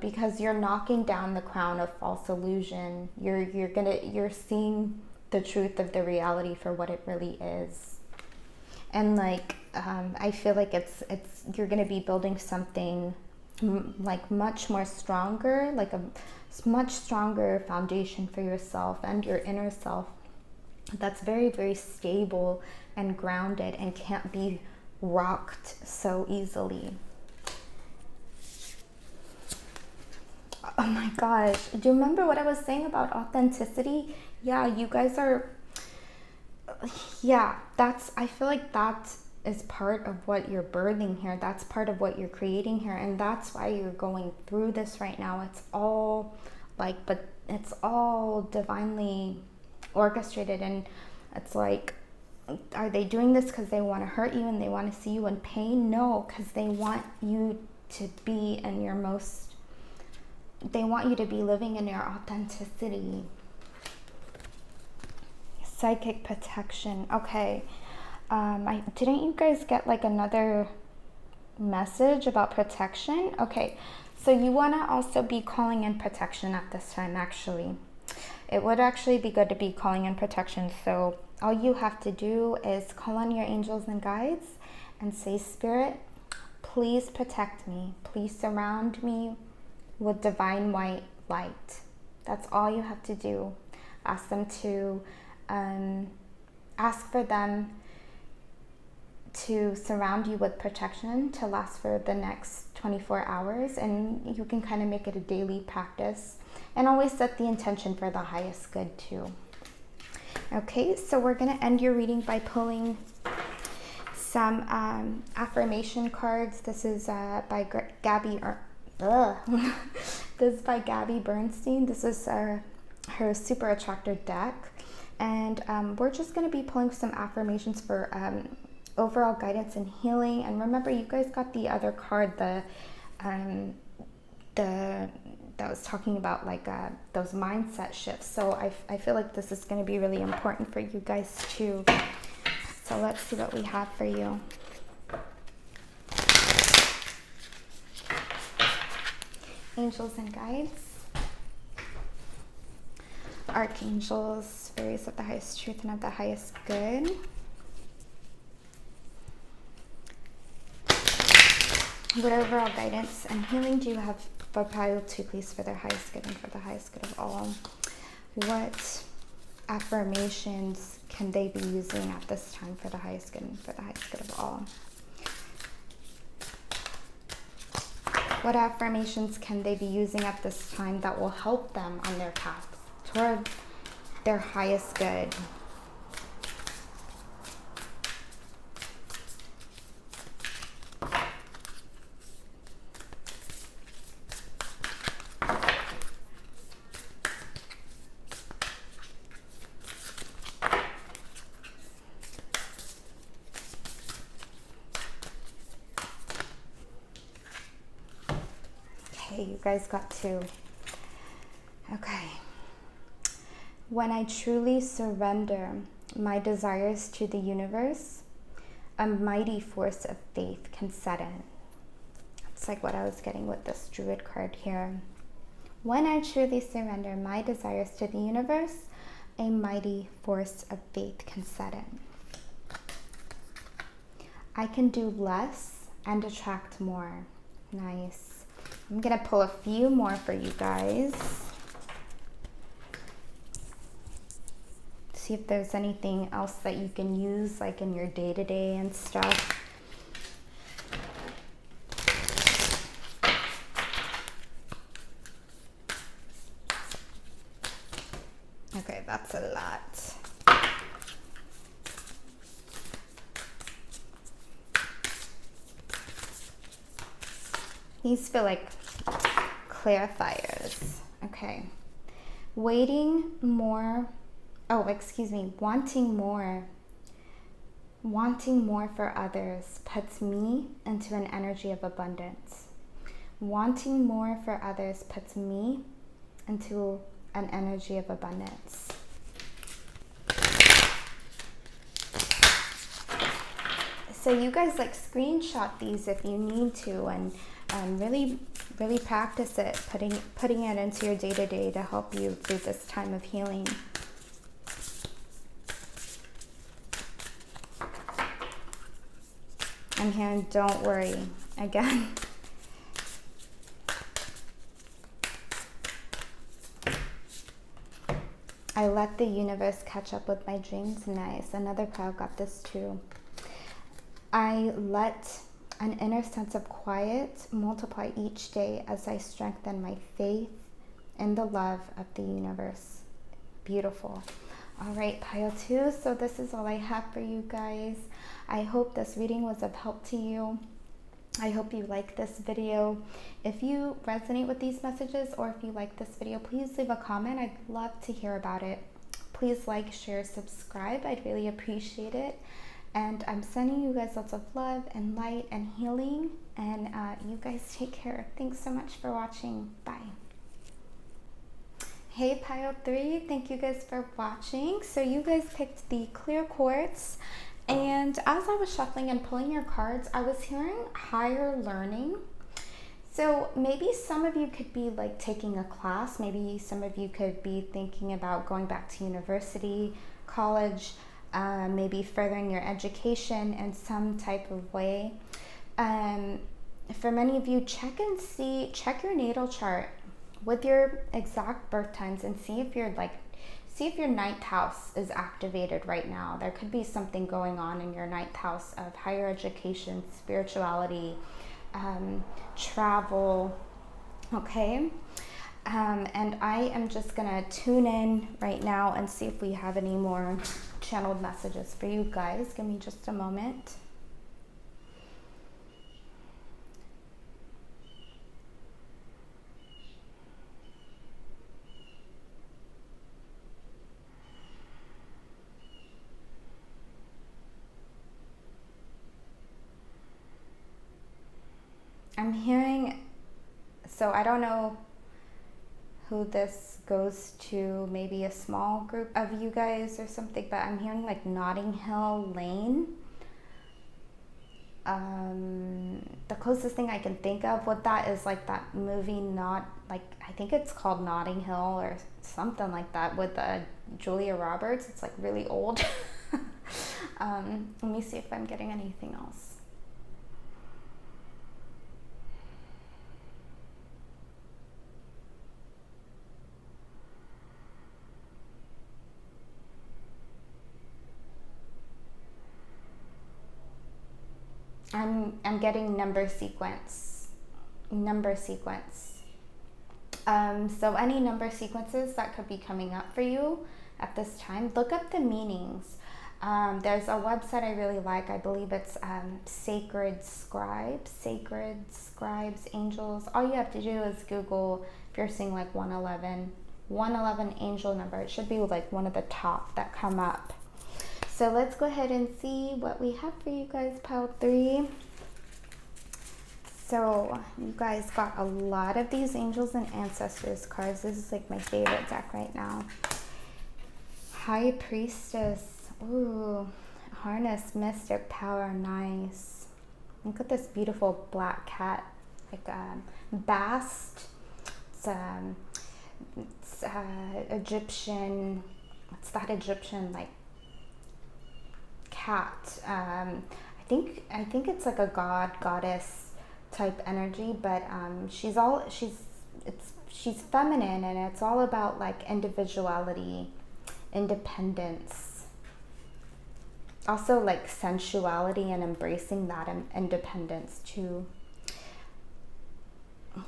because you're knocking down the crown of false illusion. You're seeing the truth of the reality for what it really is. And like, I feel like you're gonna be building something like much more stronger, like a much stronger foundation for yourself and your inner self, that's very, very stable and grounded and can't be rocked so easily. Oh my gosh, do you remember what I was saying about authenticity? Yeah, you guys are, yeah, I feel like that is part of what you're birthing here. That's part of what you're creating here. And that's why you're going through this right now. It's all like, but it's all divinely orchestrated. And it's like, are they doing this because they want to hurt you and they want to see you in pain? No, because they want you to be in your most, they want you to be living in your authenticity. Psychic protection. Okay. Didn't you guys get like another message about protection? Okay, so you want to also be calling in protection at this time. Actually, it would actually be good to be calling in protection. So all you have to do is call on your angels and guides and say, Spirit, please protect me. Please surround me with divine white light. That's all you have to do. Ask them to ask for them to surround you with protection to last for the next 24 hours, and you can kind of make it a daily practice, and always set the intention for the highest good too. Okay, so we're going to end your reading by pulling some affirmation cards. This is by Gabby this is by Gabby Bernstein. This is her Super Attractor deck, and we're just going to be pulling some affirmations for overall guidance and healing. And remember, you guys got the other card, that was talking about like those mindset shifts. So I feel like this is going to be really important for you guys too. So let's see what we have for you. Angels and guides, archangels, fairies of the highest truth and of the highest good. What overall guidance and healing do you have for pile to please for their highest good and for the highest good of all? What affirmations can they be using at this time for the highest good and for the highest good of all? What affirmations can they be using at this time that will help them on their path toward their highest good? You guys got two. Okay. When I truly surrender my desires to the universe, a mighty force of faith can set in. It's like what I was getting with this Druid card here. When I truly surrender my desires to the universe, a mighty force of faith can set in. I can do less and attract more. Nice. I'm going to pull a few more for you guys. See if there's anything else that you can use like in your day-to-day and stuff. Okay, that's a lot. These feel like clarifiers. Okay. Wanting more for others puts me into an energy of abundance. Wanting more for others puts me into an energy of abundance. So you guys like screenshot these if you need to, and really practice it, putting it into your day-to-day to help you through this time of healing. I'm hearing don't worry again. I let the universe catch up with my dreams. Nice. Another pile got this too. I let an inner sense of quiet multiply each day as I strengthen my faith in the love of the universe. Beautiful. All right, pile 2. So this is all I have for you guys. I hope this reading was of help to you. I hope you like this video. If you resonate with these messages, or if you like this video, please leave a comment. I'd love to hear about it. Please like, share, subscribe. I'd really appreciate it. And I'm sending you guys lots of love and light and healing. And you guys take care. Thanks so much for watching. Bye. Hey pile 3, thank you guys for watching. So you guys picked the clear quartz. And as I was shuffling and pulling your cards, I was hearing higher learning. So maybe some of you could be like taking a class. Maybe some of you could be thinking about going back to university, college, maybe furthering your education in some type of way. For many of you, check your natal chart with your exact birth times and see if your ninth house is activated right now. There could be something going on in your ninth house of higher education, spirituality, travel, okay? And I am just gonna tune in right now and see if we have any more channeled messages for you guys. Give me just a moment. I'm hearing, so I don't know who this goes to, maybe a small group of you guys or something, but I'm hearing like Notting Hill Lane. The closest thing I can think of with that is like that movie, I think it's called Notting Hill or something like that, with Julia Roberts. It's like really old. Let me see if I'm getting anything else. I'm getting number sequence. So any number sequences that could be coming up for you at this time, look up the meanings. There's a website I really like. I believe it's Sacred Scribes, Angels. All you have to do is Google, if you're seeing like 111 angel number. It should be like one of the top that come up. So let's go ahead and see what we have for you guys, pile 3. So you guys got a lot of these angels and ancestors cards. This is like my favorite deck right now. High Priestess. Ooh, harness mystic power. Nice. Look at this beautiful black cat, like bast. It's Egyptian. What's that Egyptian like cat? I think it's like a goddess type energy, but she's feminine, and it's all about like individuality, independence, also like sensuality and embracing that independence too.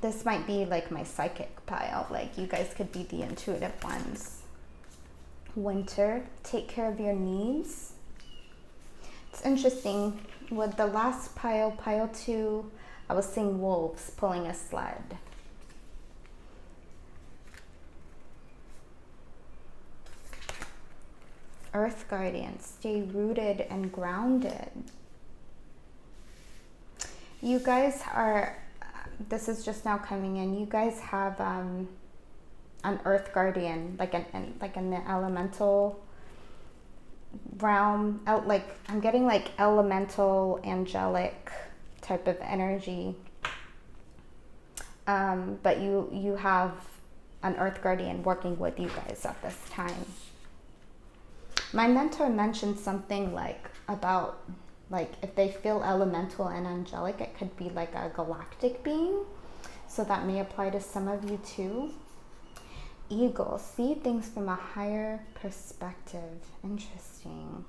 This might be like my psychic pile, like you guys could be the intuitive ones. Winter, take care of your needs. It's interesting, with the last pile 2, I was seeing wolves pulling a sled. Earth guardian, stay rooted and grounded. You guys are, this is just now coming in, you guys have an earth guardian, like in the elemental realm, like I'm getting like elemental angelic type of energy, but you have an earth guardian working with you guys at this time. My mentor mentioned something like about like if they feel elemental and angelic, it could be like a galactic being, so that may apply to some of you too. Eagle, see things from a higher perspective. Interesting.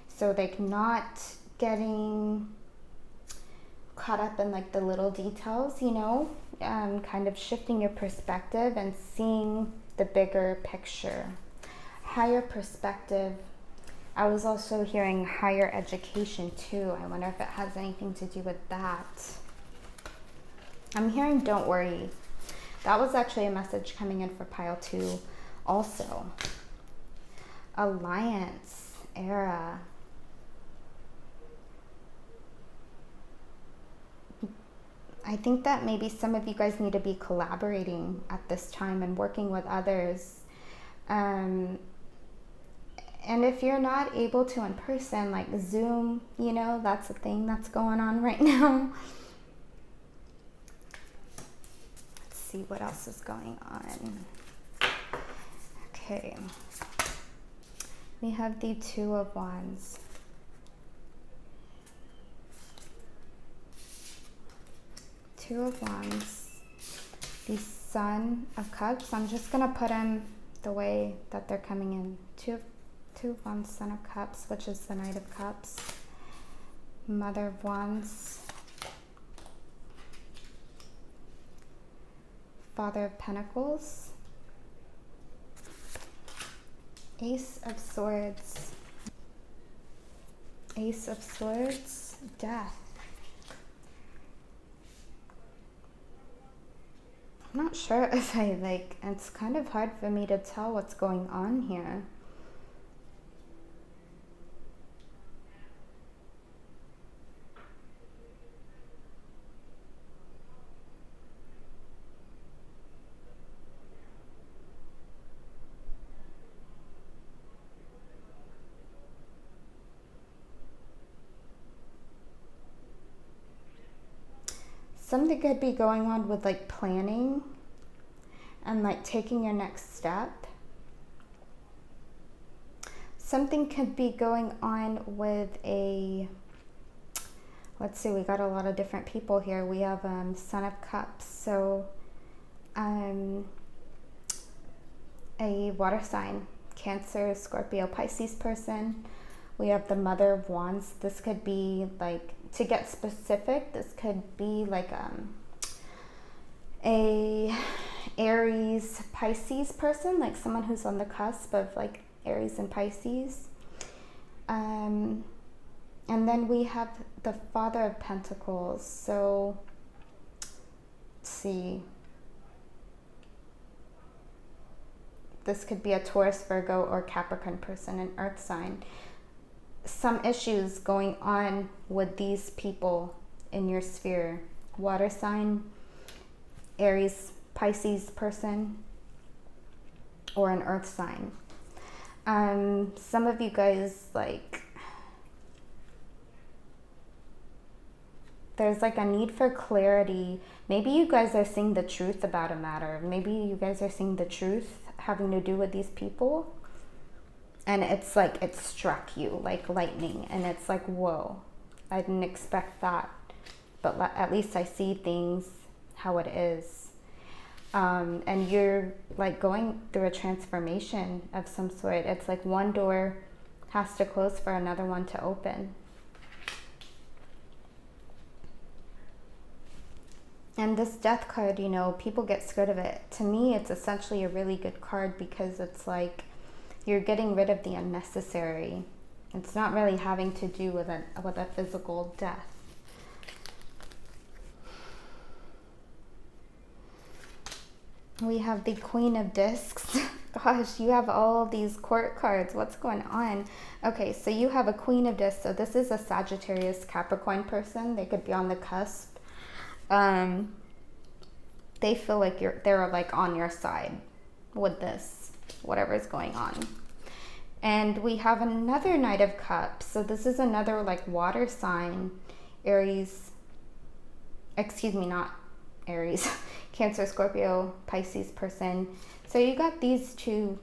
So like not getting caught up in like the little details, you know, kind of shifting your perspective and seeing the bigger picture. Higher perspective. I was also hearing higher education too. I wonder if it has anything to do with that. I'm hearing don't worry. That was actually a message coming in for pile 2 also. Alliance, era. I think that maybe some of you guys need to be collaborating at this time and working with others. And if you're not able to in person, like Zoom, you know, that's a thing that's going on right now. Let's see what else is going on. Okay. We have the Two of Wands. Two of Wands. The Son of Cups. I'm just going to put them the way that they're coming in. Two of Wands, Son of Cups, which is the Knight of Cups. Mother of Wands. Father of Pentacles. Ace of Swords. Ace of Swords. Death. I'm not sure if it's kind of hard for me to tell what's going on here. Something could be going on with like planning and like taking your next step. Something could be going on with a, let's see, we got a lot of different people here. We have Son of Cups, so a water sign, Cancer, Scorpio, Pisces person. We have the Mother of Wands. This could be like, to get specific, this could be like a Aries, Pisces person, like someone who's on the cusp of like Aries and Pisces. And then we have the Father of Pentacles. So let's see. This could be a Taurus, Virgo, or Capricorn person, an earth sign. Some issues going on with these people in your sphere. Water sign, Aries, Pisces person, or an earth sign. Some of you guys, like, there's like a need for clarity. Maybe you guys are seeing the truth about a matter. Maybe you guys are seeing the truth having to do with these people. And it's like it struck you like lightning, and it's like, whoa, I didn't expect that, but at least I see things how it is. And you're like going through a transformation of some sort. It's like one door has to close for another one to open. And this Death card, you know, people get scared of it. To me, it's essentially a really good card because it's like, you're getting rid of the unnecessary. It's not really having to do with a physical death. We have the Queen of Discs. Gosh, you have all these court cards. What's going on? Okay, so you have a Queen of Discs. So this is a Sagittarius Capricorn person. They could be on the cusp. They feel like they're like on your side with this, whatever's going on. And we have another Knight of Cups. So this is another like water sign, Aries. Excuse me, not Aries. Cancer, Scorpio, Pisces person. So you got these two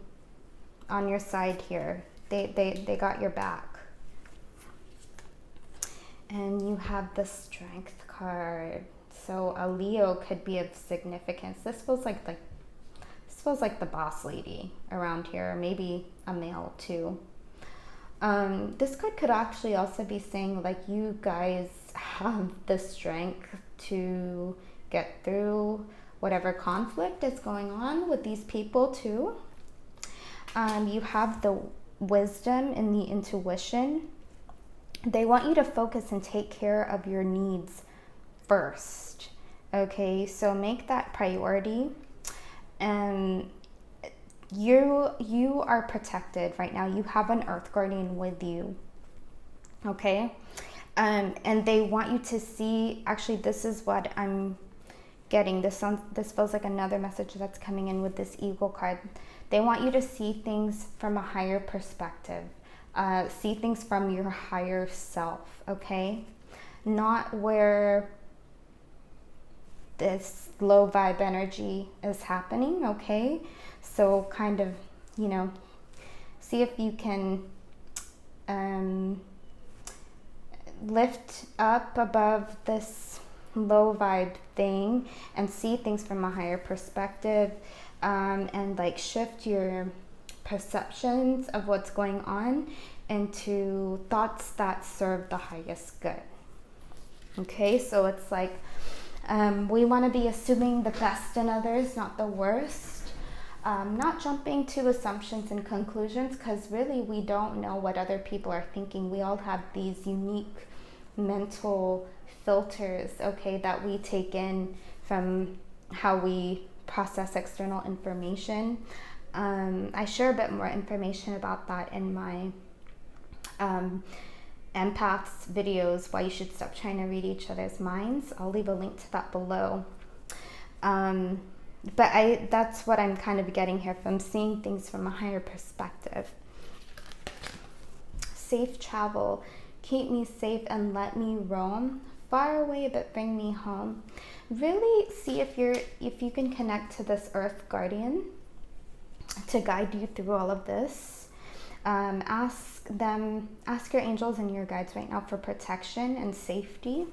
on your side here. They got your back. And you have the Strength card. So a Leo could be of significance. This feels like the boss lady around here, maybe a male too. This card could actually also be saying like you guys have the strength to get through whatever conflict is going on with these people too. You have the wisdom and the intuition. They want you to focus and take care of your needs first. Okay, so make that priority. And you are protected right now. You have an earth guardian with you. Okay, and they want you to see, actually this is what I'm getting. This feels like another message that's coming in with this Eagle card. They want you to see things from a higher perspective. See things from your higher self, okay? Not where this low vibe energy is happening, okay? So kind of, you know, see if you can lift up above this low vibe thing and see things from a higher perspective, and like shift your perceptions of what's going on into thoughts that serve the highest good. Okay, so it's like we want to be assuming the best in others, not the worst. Not jumping to assumptions and conclusions, because really we don't know what other people are thinking. We all have these unique mental filters, okay, that we take in from how we process external information. I share a bit more information about that in my empaths videos, why you should stop trying to read each other's minds. I'll leave a link to that below. But that's what I'm kind of getting here from seeing things from a higher perspective. Safe travel. Keep me safe and let me roam. Far away but bring me home. Really see if you can connect to this earth guardian to guide you through all of this. Ask your angels and your guides right now for protection and safety.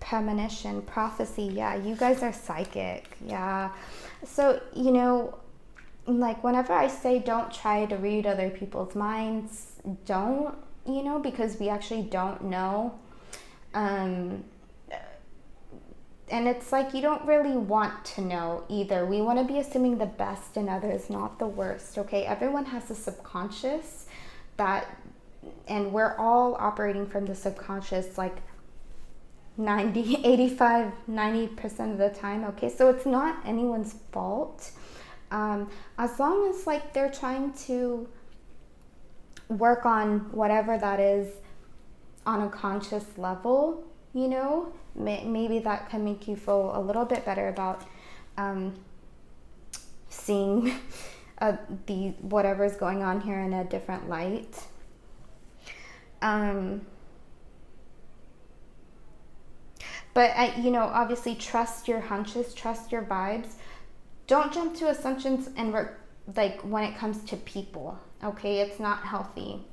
Premonition, prophecy, yeah, you guys are psychic, yeah. So, you know, like whenever I say don't try to read other people's minds, don't, you know, because we actually don't know. And it's like you don't really want to know either. We want to be assuming the best in others, not the worst, okay? Everyone has a subconscious and we're all operating from the subconscious like 90% of the time, okay? So it's not anyone's fault. As long as like they're trying to work on whatever that is on a conscious level, you know, maybe that can make you feel a little bit better about seeing the whatever's going on here in a different light. But, you know, obviously trust your hunches, trust your vibes. Don't jump to assumptions and like when it comes to people, okay? It's not healthy.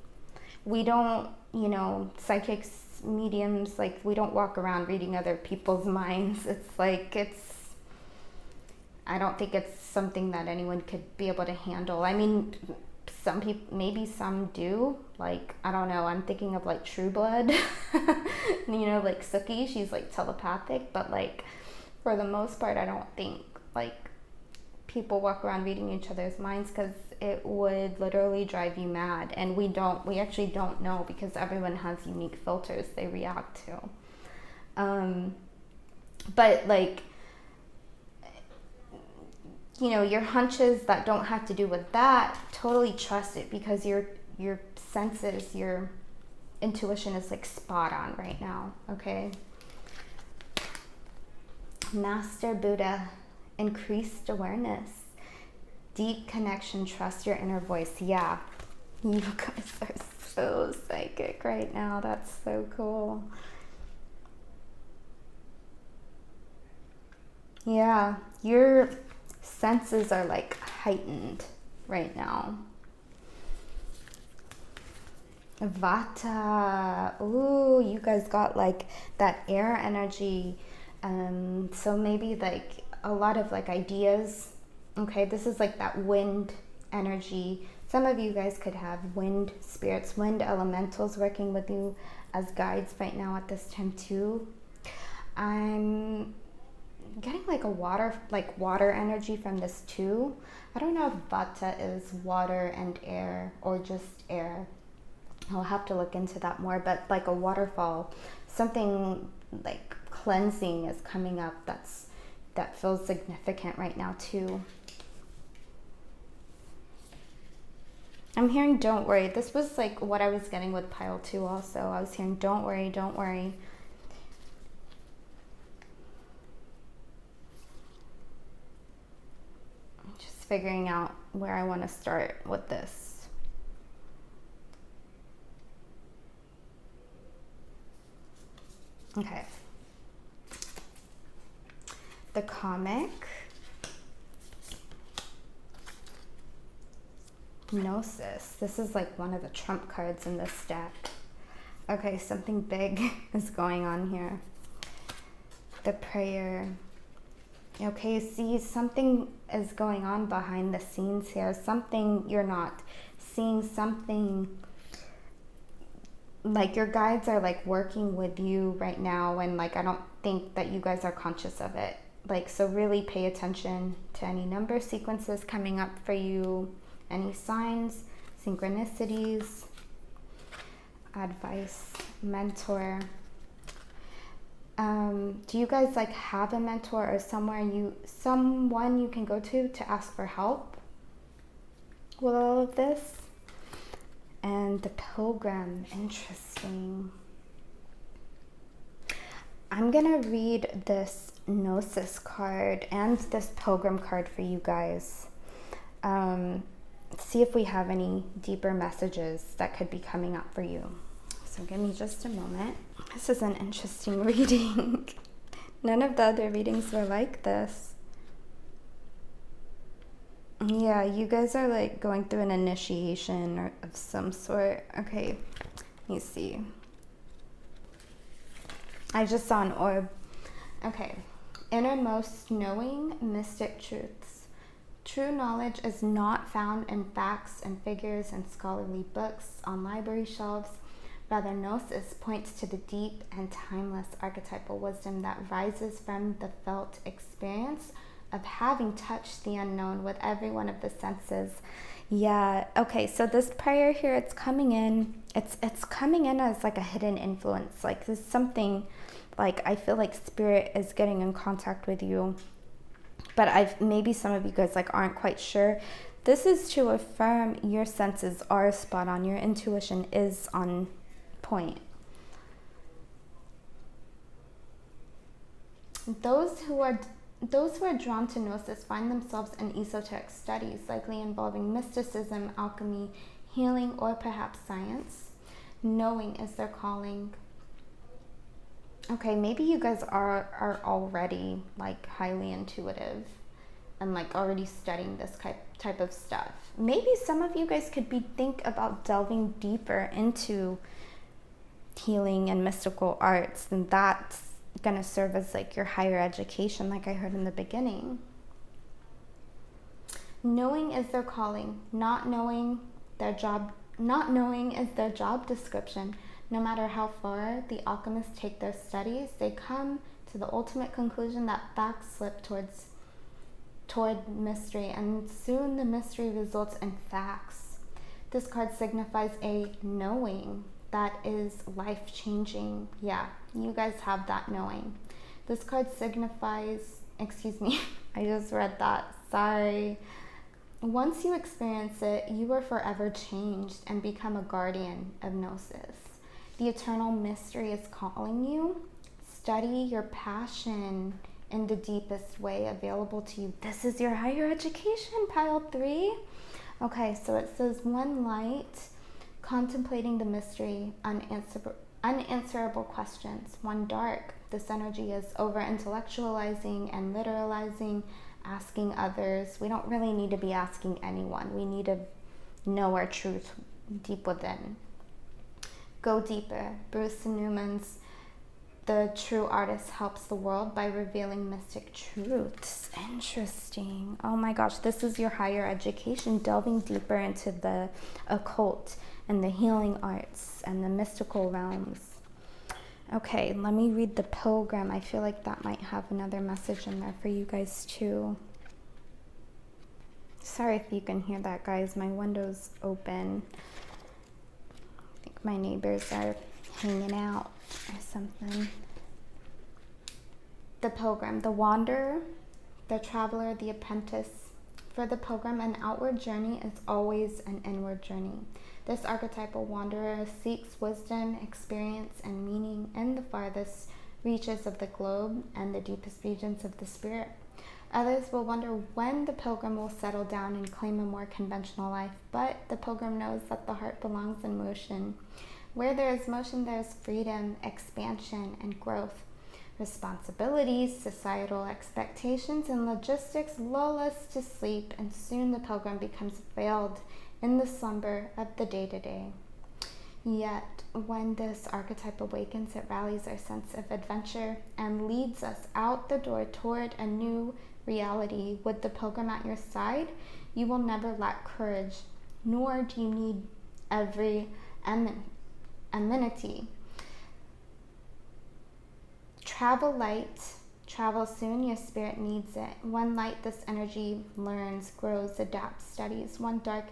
We don't, you know, psychics, mediums, like we don't walk around reading other people's minds. It's like, I don't think it's something that anyone could be able to handle. I mean, some people, maybe some do, like, I don't know, I'm thinking of like True Blood, you know, like Suki, she's like telepathic, but like for the most part, I don't think like people walk around reading each other's minds, because it would literally drive you mad. And we actually don't know, because everyone has unique filters they react to. But like, you know, your hunches that don't have to do with that, totally trust it, because your senses, your intuition is like spot on right now, okay? Master Buddha, increased awareness, deep connection, trust your inner voice. Yeah, you guys are so psychic right now. That's so cool. Yeah, your senses are like heightened right now. Vata. Ooh, you guys got like that air energy. So maybe like a lot of like ideas. Okay, this is like that wind energy. Some of you guys could have wind spirits, wind elementals working with you as guides right now at this time too. I'm getting like a water energy from this too. I don't know if Vata is water and air or just air. I'll have to look into that more, but like a waterfall, something like cleansing is coming up that feels significant right now too. I'm hearing don't worry. This was like what I was getting with pile 2 also. I was hearing don't worry, don't worry. I'm just figuring out where I want to start with this. Okay. The comic. Gnosis. This is like one of the trump cards in this deck. Okay, something big is going on here. The prayer. Okay, see, something is going on behind the scenes here. Something you're not seeing, something like your guides are like working with you right now, and like I don't think that you guys are conscious of it. Like, so really pay attention to any number sequences coming up for you, any signs, synchronicities, advice, mentor. Do you guys like have a mentor or someone you can go to ask for help with all of this? And the Pilgrim, interesting. I'm gonna read this Gnosis card and this Pilgrim card for you guys. See if we have any deeper messages that could be coming up for you. So give me just a moment. This is an interesting reading. None of the other readings were like this. Yeah, you guys are like going through an initiation or of some sort. Okay, let me see. I just saw an orb. Okay. Innermost knowing, mystic truths. True knowledge is not found in facts and figures and scholarly books on library shelves. Rather, Gnosis points to the deep and timeless archetypal wisdom that rises from the felt experience of having touched the unknown with every one of the senses. Yeah, okay, so this prayer here, it's coming in. It's coming in as like a hidden influence. Like there's something, like I feel like spirit is getting in contact with you. But maybe some of you guys like aren't quite sure. This is to affirm your senses are spot on. Your intuition is on point. Those who are drawn to Gnosis find themselves in esoteric studies, likely involving mysticism, alchemy, healing, or perhaps science. Knowing is their calling. Okay, maybe you guys are already like highly intuitive and like already studying this type of stuff. Maybe some of you guys could think about delving deeper into healing and mystical arts, and that's gonna serve as like your higher education, like I heard in the beginning. Knowing is their calling. Not knowing is their job description. No matter how far the alchemists take their studies, they come to the ultimate conclusion that facts slip toward mystery, and soon the mystery results in facts. This card signifies a knowing that is life-changing. Yeah, you guys have that knowing. This card signifies, excuse me, I just read that Sorry. Once you experience it, you are forever changed and become a guardian of Gnosis. The eternal mystery is calling you. Study your passion in the deepest way available to you. This is your higher education, pile 3. Okay, so it says one light, contemplating the mystery, unanswerable questions. One dark, this energy is over-intellectualizing and literalizing, asking others. We don't really need to be asking anyone. We need to know our truth deep within. Go deeper. Bruce Newman's The True Artist Helps the World by Revealing Mystic Truths. Interesting. Oh my gosh, this is your higher education, delving deeper into the occult and the healing arts and the mystical realms. Okay, let me read the Pilgrim. I feel like that might have another message in there for you guys too. Sorry if you can hear that, guys. My window's open. I think my neighbors are hanging out or something. The Pilgrim, the wanderer, the traveler, the apprentice. For the pilgrim, an outward journey is always an inward journey. This archetypal wanderer seeks wisdom, experience, and meaning in the farthest reaches of the globe and the deepest regions of the spirit. Others will wonder when the pilgrim will settle down and claim a more conventional life, but the pilgrim knows that the heart belongs in motion. Where there is motion, there is freedom, expansion, and growth. Responsibilities, societal expectations, and logistics lull us to sleep, and soon the pilgrim becomes veiled in the slumber of the day-to-day. Yet, when this archetype awakens, it rallies our sense of adventure and leads us out the door toward a new reality. With the pilgrim at your side, you will never lack courage, nor do you need every amenity. Travel light, travel soon, your spirit needs it. One light, this energy learns, grows, adapts, studies. One dark,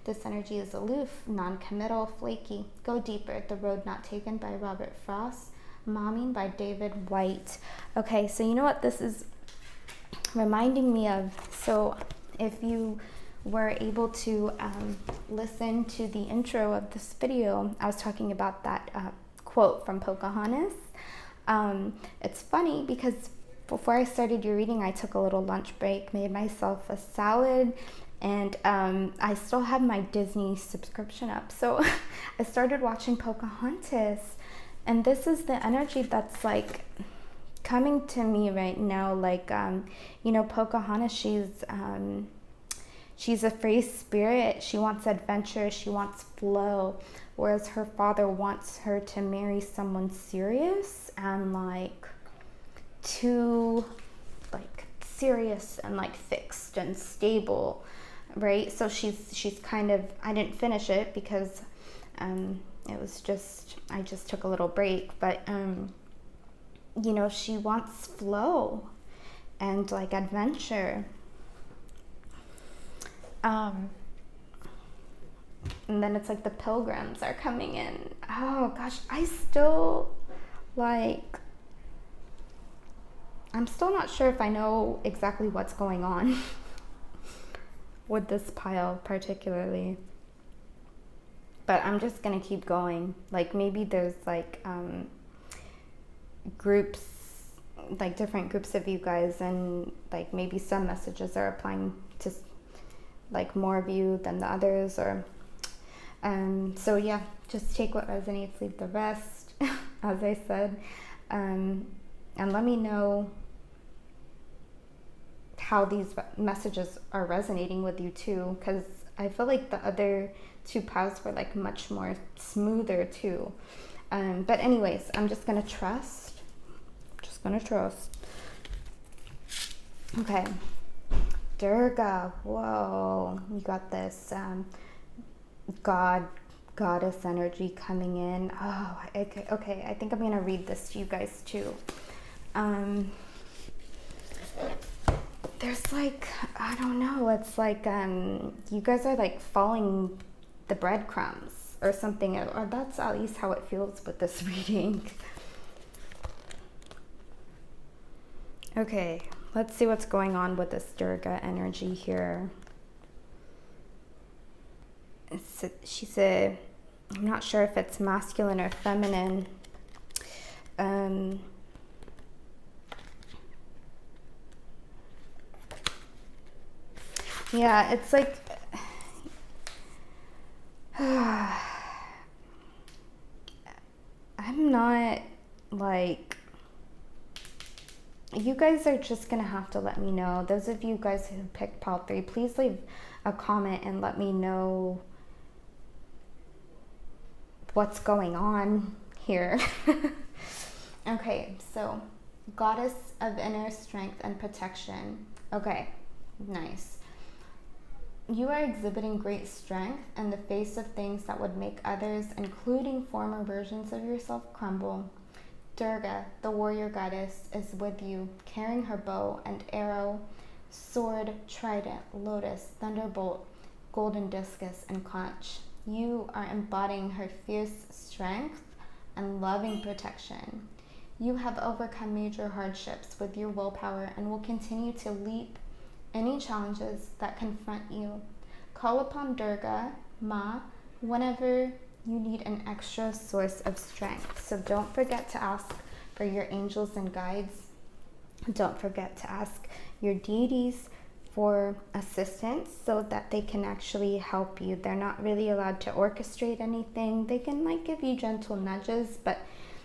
this energy is aloof, non-committal, flaky. Go deeper, The Road Not Taken by Robert Frost. Momming by David White. Okay, so you know what this is reminding me of? So if you were able to listen to the intro of this video, I was talking about that quote from Pocahontas. It's funny because before I started your reading, I took a little lunch break, made myself a salad, and I still have my Disney subscription up. So I started watching Pocahontas, and this is the energy that's like coming to me right now. Like, you know, Pocahontas, she's a free spirit. She wants adventure. She wants flow. Whereas her father wants her to marry someone serious and like too like serious and like fixed and stable, right? So she's kind of, I didn't finish it because it was just, I just took a little break, but you know, she wants flow and like adventure. And then it's like the pilgrims are coming in. Oh gosh, I'm still not sure if I know exactly what's going on with this pile particularly. But I'm just gonna keep going. Like maybe there's like groups, like different groups of you guys, and like maybe some messages are applying to like more of you than the others, or so yeah, just take what resonates, leave the rest, as I said, and let me know how these messages are resonating with you too, because I feel like the other two piles were like much more smoother too. But anyways, I'm just gonna trust. Okay, Durga. Whoa, you got this goddess energy coming in. Oh, okay. I think I'm gonna read this to you guys too. There's like, I don't know, it's like you guys are like following the breadcrumbs or something, or that's at least how it feels with this reading. Okay, Let's see what's going on with this Durga energy here. I'm not sure if it's masculine or feminine. Yeah, it's like I'm not like, you guys are just gonna have to let me know. Those of you guys who picked pile 3, please leave a comment and let me know what's going on here. Okay, so goddess of inner strength and protection. Okay, nice. You are exhibiting great strength in the face of things that would make others, including former versions of yourself, crumble. Durga, the warrior goddess, is with you, carrying her bow and arrow, sword, trident, lotus, thunderbolt, golden discus, and conch. You are embodying her fierce strength and loving protection. You have overcome major hardships with your willpower and will continue to leap any challenges that confront you. Call upon Durga, Ma, whenever you need an extra source of strength. So don't forget to ask for your angels and guides. Don't forget to ask your deities for assistance so that they can actually help you. They're not really allowed to orchestrate anything. They can like give you gentle nudges, but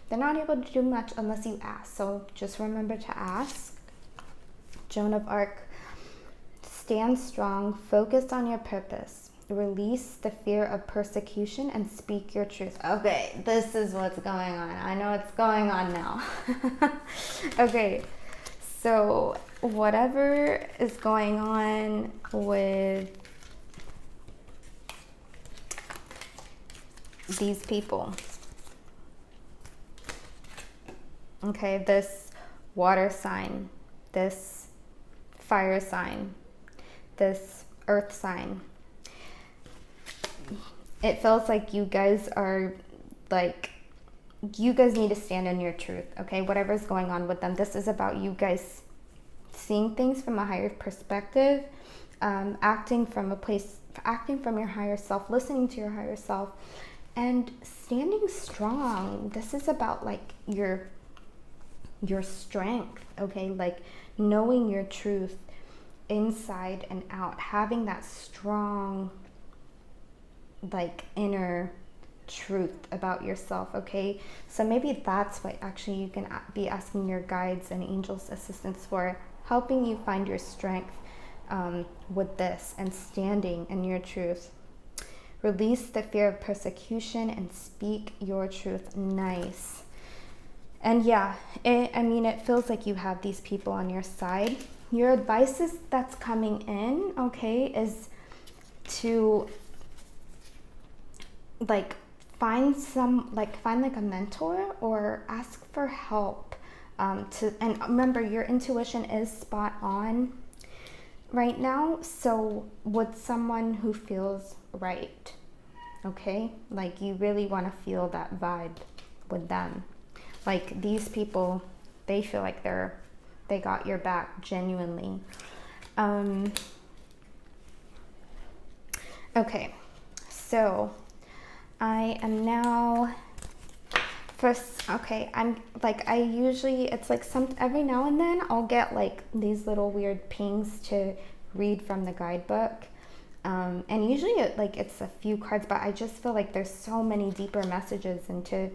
they're not able to do much unless you ask. So just remember to ask. Joan of Arc, stand strong, focus on your purpose, release the fear of persecution, and speak your truth. Okay, this is what's going on. I know what's going on now. Okay, so whatever is going on with these people, okay, this water sign, this fire sign, this earth sign, it feels like you guys are like, you guys need to stand in your truth, okay? Whatever's going on with them, this is about you guys seeing things from a higher perspective, acting from your higher self, listening to your higher self, and standing strong. This is about like your strength, okay? Like knowing your truth inside and out, having that strong like inner truth about yourself, okay? So maybe that's what actually you can be asking your guides and angels assistance for, helping you find your strength with this and standing in your truth. Release the fear of persecution and speak your truth. Nice. And yeah, it feels like you have these people on your side. Your advice that's coming in, okay, is to like find like a mentor or ask for help. And remember, your intuition is spot on right now. So with someone who feels right, okay, like you really want to feel that vibe with them. Like these people, they feel like they got your back genuinely. Okay, so I am now first, okay, it's like every now and then I'll get like these little weird pings to read from the guidebook. And usually it's a few cards, but I just feel like there's so many deeper messages into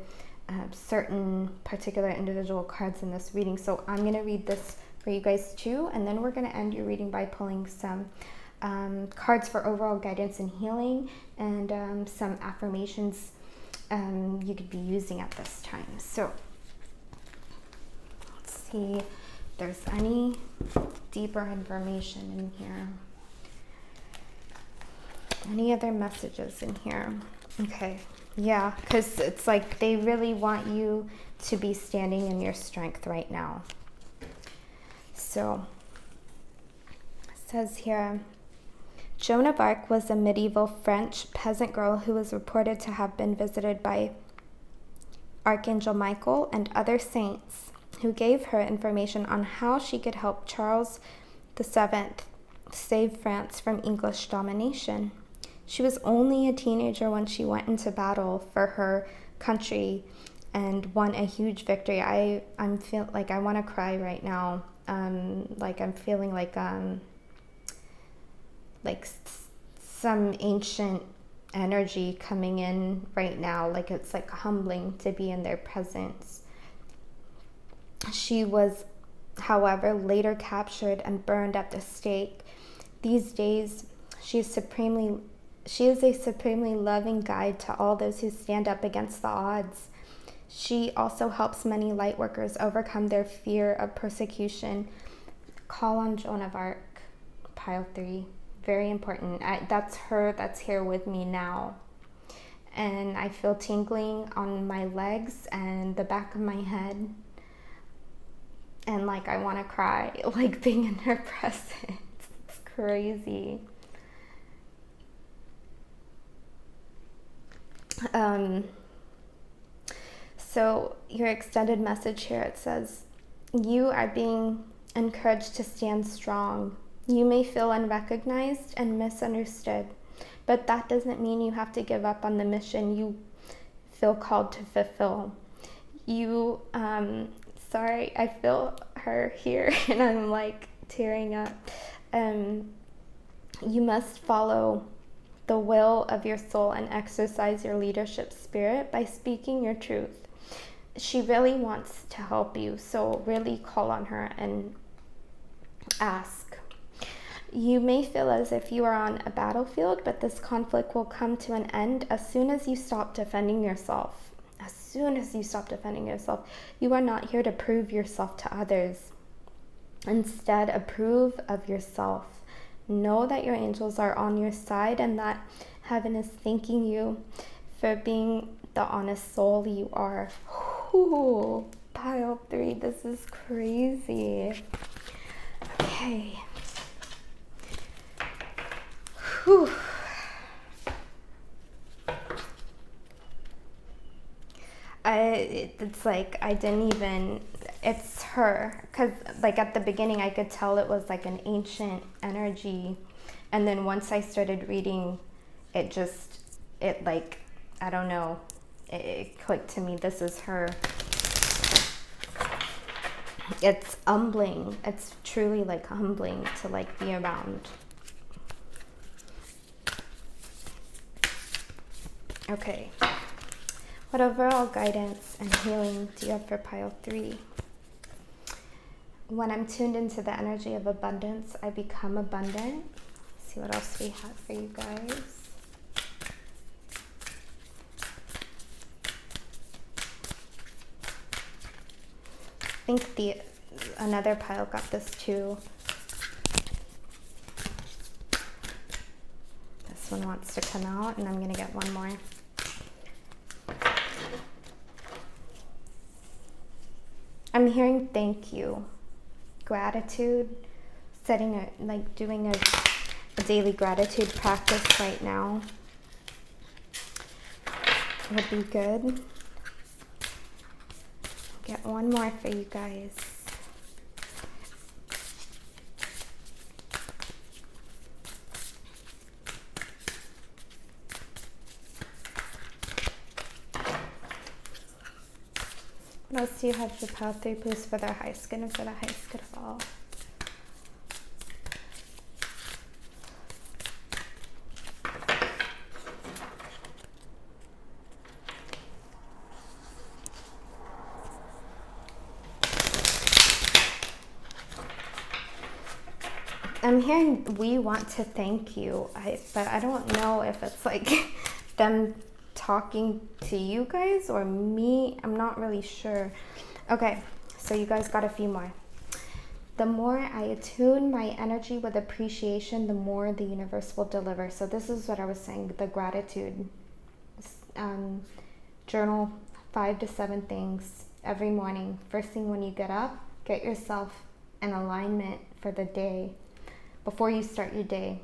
certain particular individual cards in this reading. So I'm going to read this for you guys too, and then we're going to end your reading by pulling some cards for overall guidance and healing, and some affirmations you could be using at this time. So let's see if there's any deeper information in here. Any other messages in here? Okay, yeah, because it's like they really want you to be standing in your strength right now. So it says here, Joan of Arc was a medieval French peasant girl who was reported to have been visited by Archangel Michael and other saints who gave her information on how she could help Charles VII save France from English domination. She was only a teenager when she went into battle for her country and won a huge victory. I'm feel like I want to cry right now. Like I'm feeling like some ancient energy coming in right now. Like it's like humbling to be in their presence. She was, however, later captured and burned at the stake. These days, she is a supremely loving guide to all those who stand up against the odds. She also helps many light workers overcome their fear of persecution. Call on Joan of Arc, pile 3. Very important. That's her that's here with me now. And I feel tingling on my legs and the back of my head. And like I want to cry, like being in her presence. It's crazy. So your extended message here, it says, you are being encouraged to stand strong. You may feel unrecognized and misunderstood, but that doesn't mean you have to give up on the mission you feel called to fulfill. You, sorry, I feel her here and I'm like tearing up. You must follow the will of your soul and exercise your leadership spirit by speaking your truth. She really wants to help you, so really call on her and ask. You may feel as if you are on a battlefield, but this conflict will come to an end as soon as you stop defending yourself. As soon as you stop defending yourself, you are not here to prove yourself to others. Instead, approve of yourself. Know that your angels are on your side and that heaven is thanking you for being the honest soul you are. Ooh, pile 3, this is crazy. Okay. Whew. It's like I didn't even, it's her, because like at the beginning I could tell it was like an ancient energy, and then once I started reading it like, I don't know, it clicked to me, this is her. It's humbling, it's truly like humbling to like be around. Okay. What overall guidance and healing do you have for pile 3? When I'm tuned into the energy of abundance, I become abundant. Let's see what else we have for you guys. I think another pile got this too. This one wants to come out, and I'm going to get one more. I'm hearing thank you, gratitude, doing a daily gratitude practice right now would be good. Get one more for you guys. What else do you have for pile 3, please, for their highest good and for the highest good of all? I'm hearing we want to thank you, but I don't know if it's like them talking to you guys or me. I'm not really sure. Okay, so you guys got a few more. The more I attune my energy with appreciation, the more the universe will deliver. So this is what I was saying, the gratitude. Journal 5 to 7 things every morning. First thing when you get up, get yourself in alignment for the day before you start your day.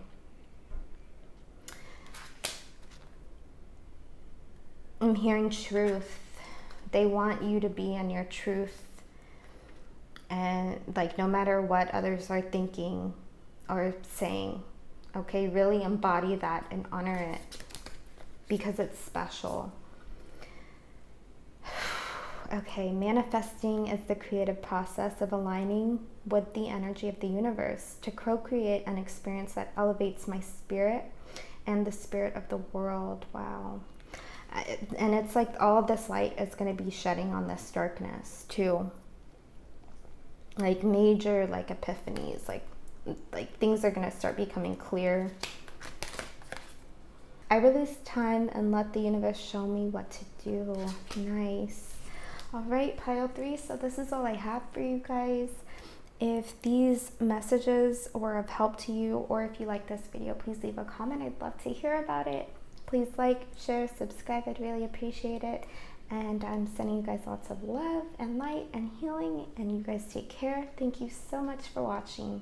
I'm hearing truth. They want you to be in your truth. And like, no matter what others are thinking or saying, okay, really embody that and honor it because it's special. Okay, manifesting is the creative process of aligning with the energy of the universe to co-create an experience that elevates my spirit and the spirit of the world. Wow. And it's like all this light is going to be shedding on this darkness too. Like major like epiphanies, like things are going to start becoming clear. I release time and let the universe show me what to do. Nice. All right, pile 3. So this is all I have for you guys. If these messages were of help to you, or if you like this video, please leave a comment. I'd love to hear about it. Please like, share, subscribe. I'd really appreciate it. And I'm sending you guys lots of love and light and healing. And you guys take care. Thank you so much for watching.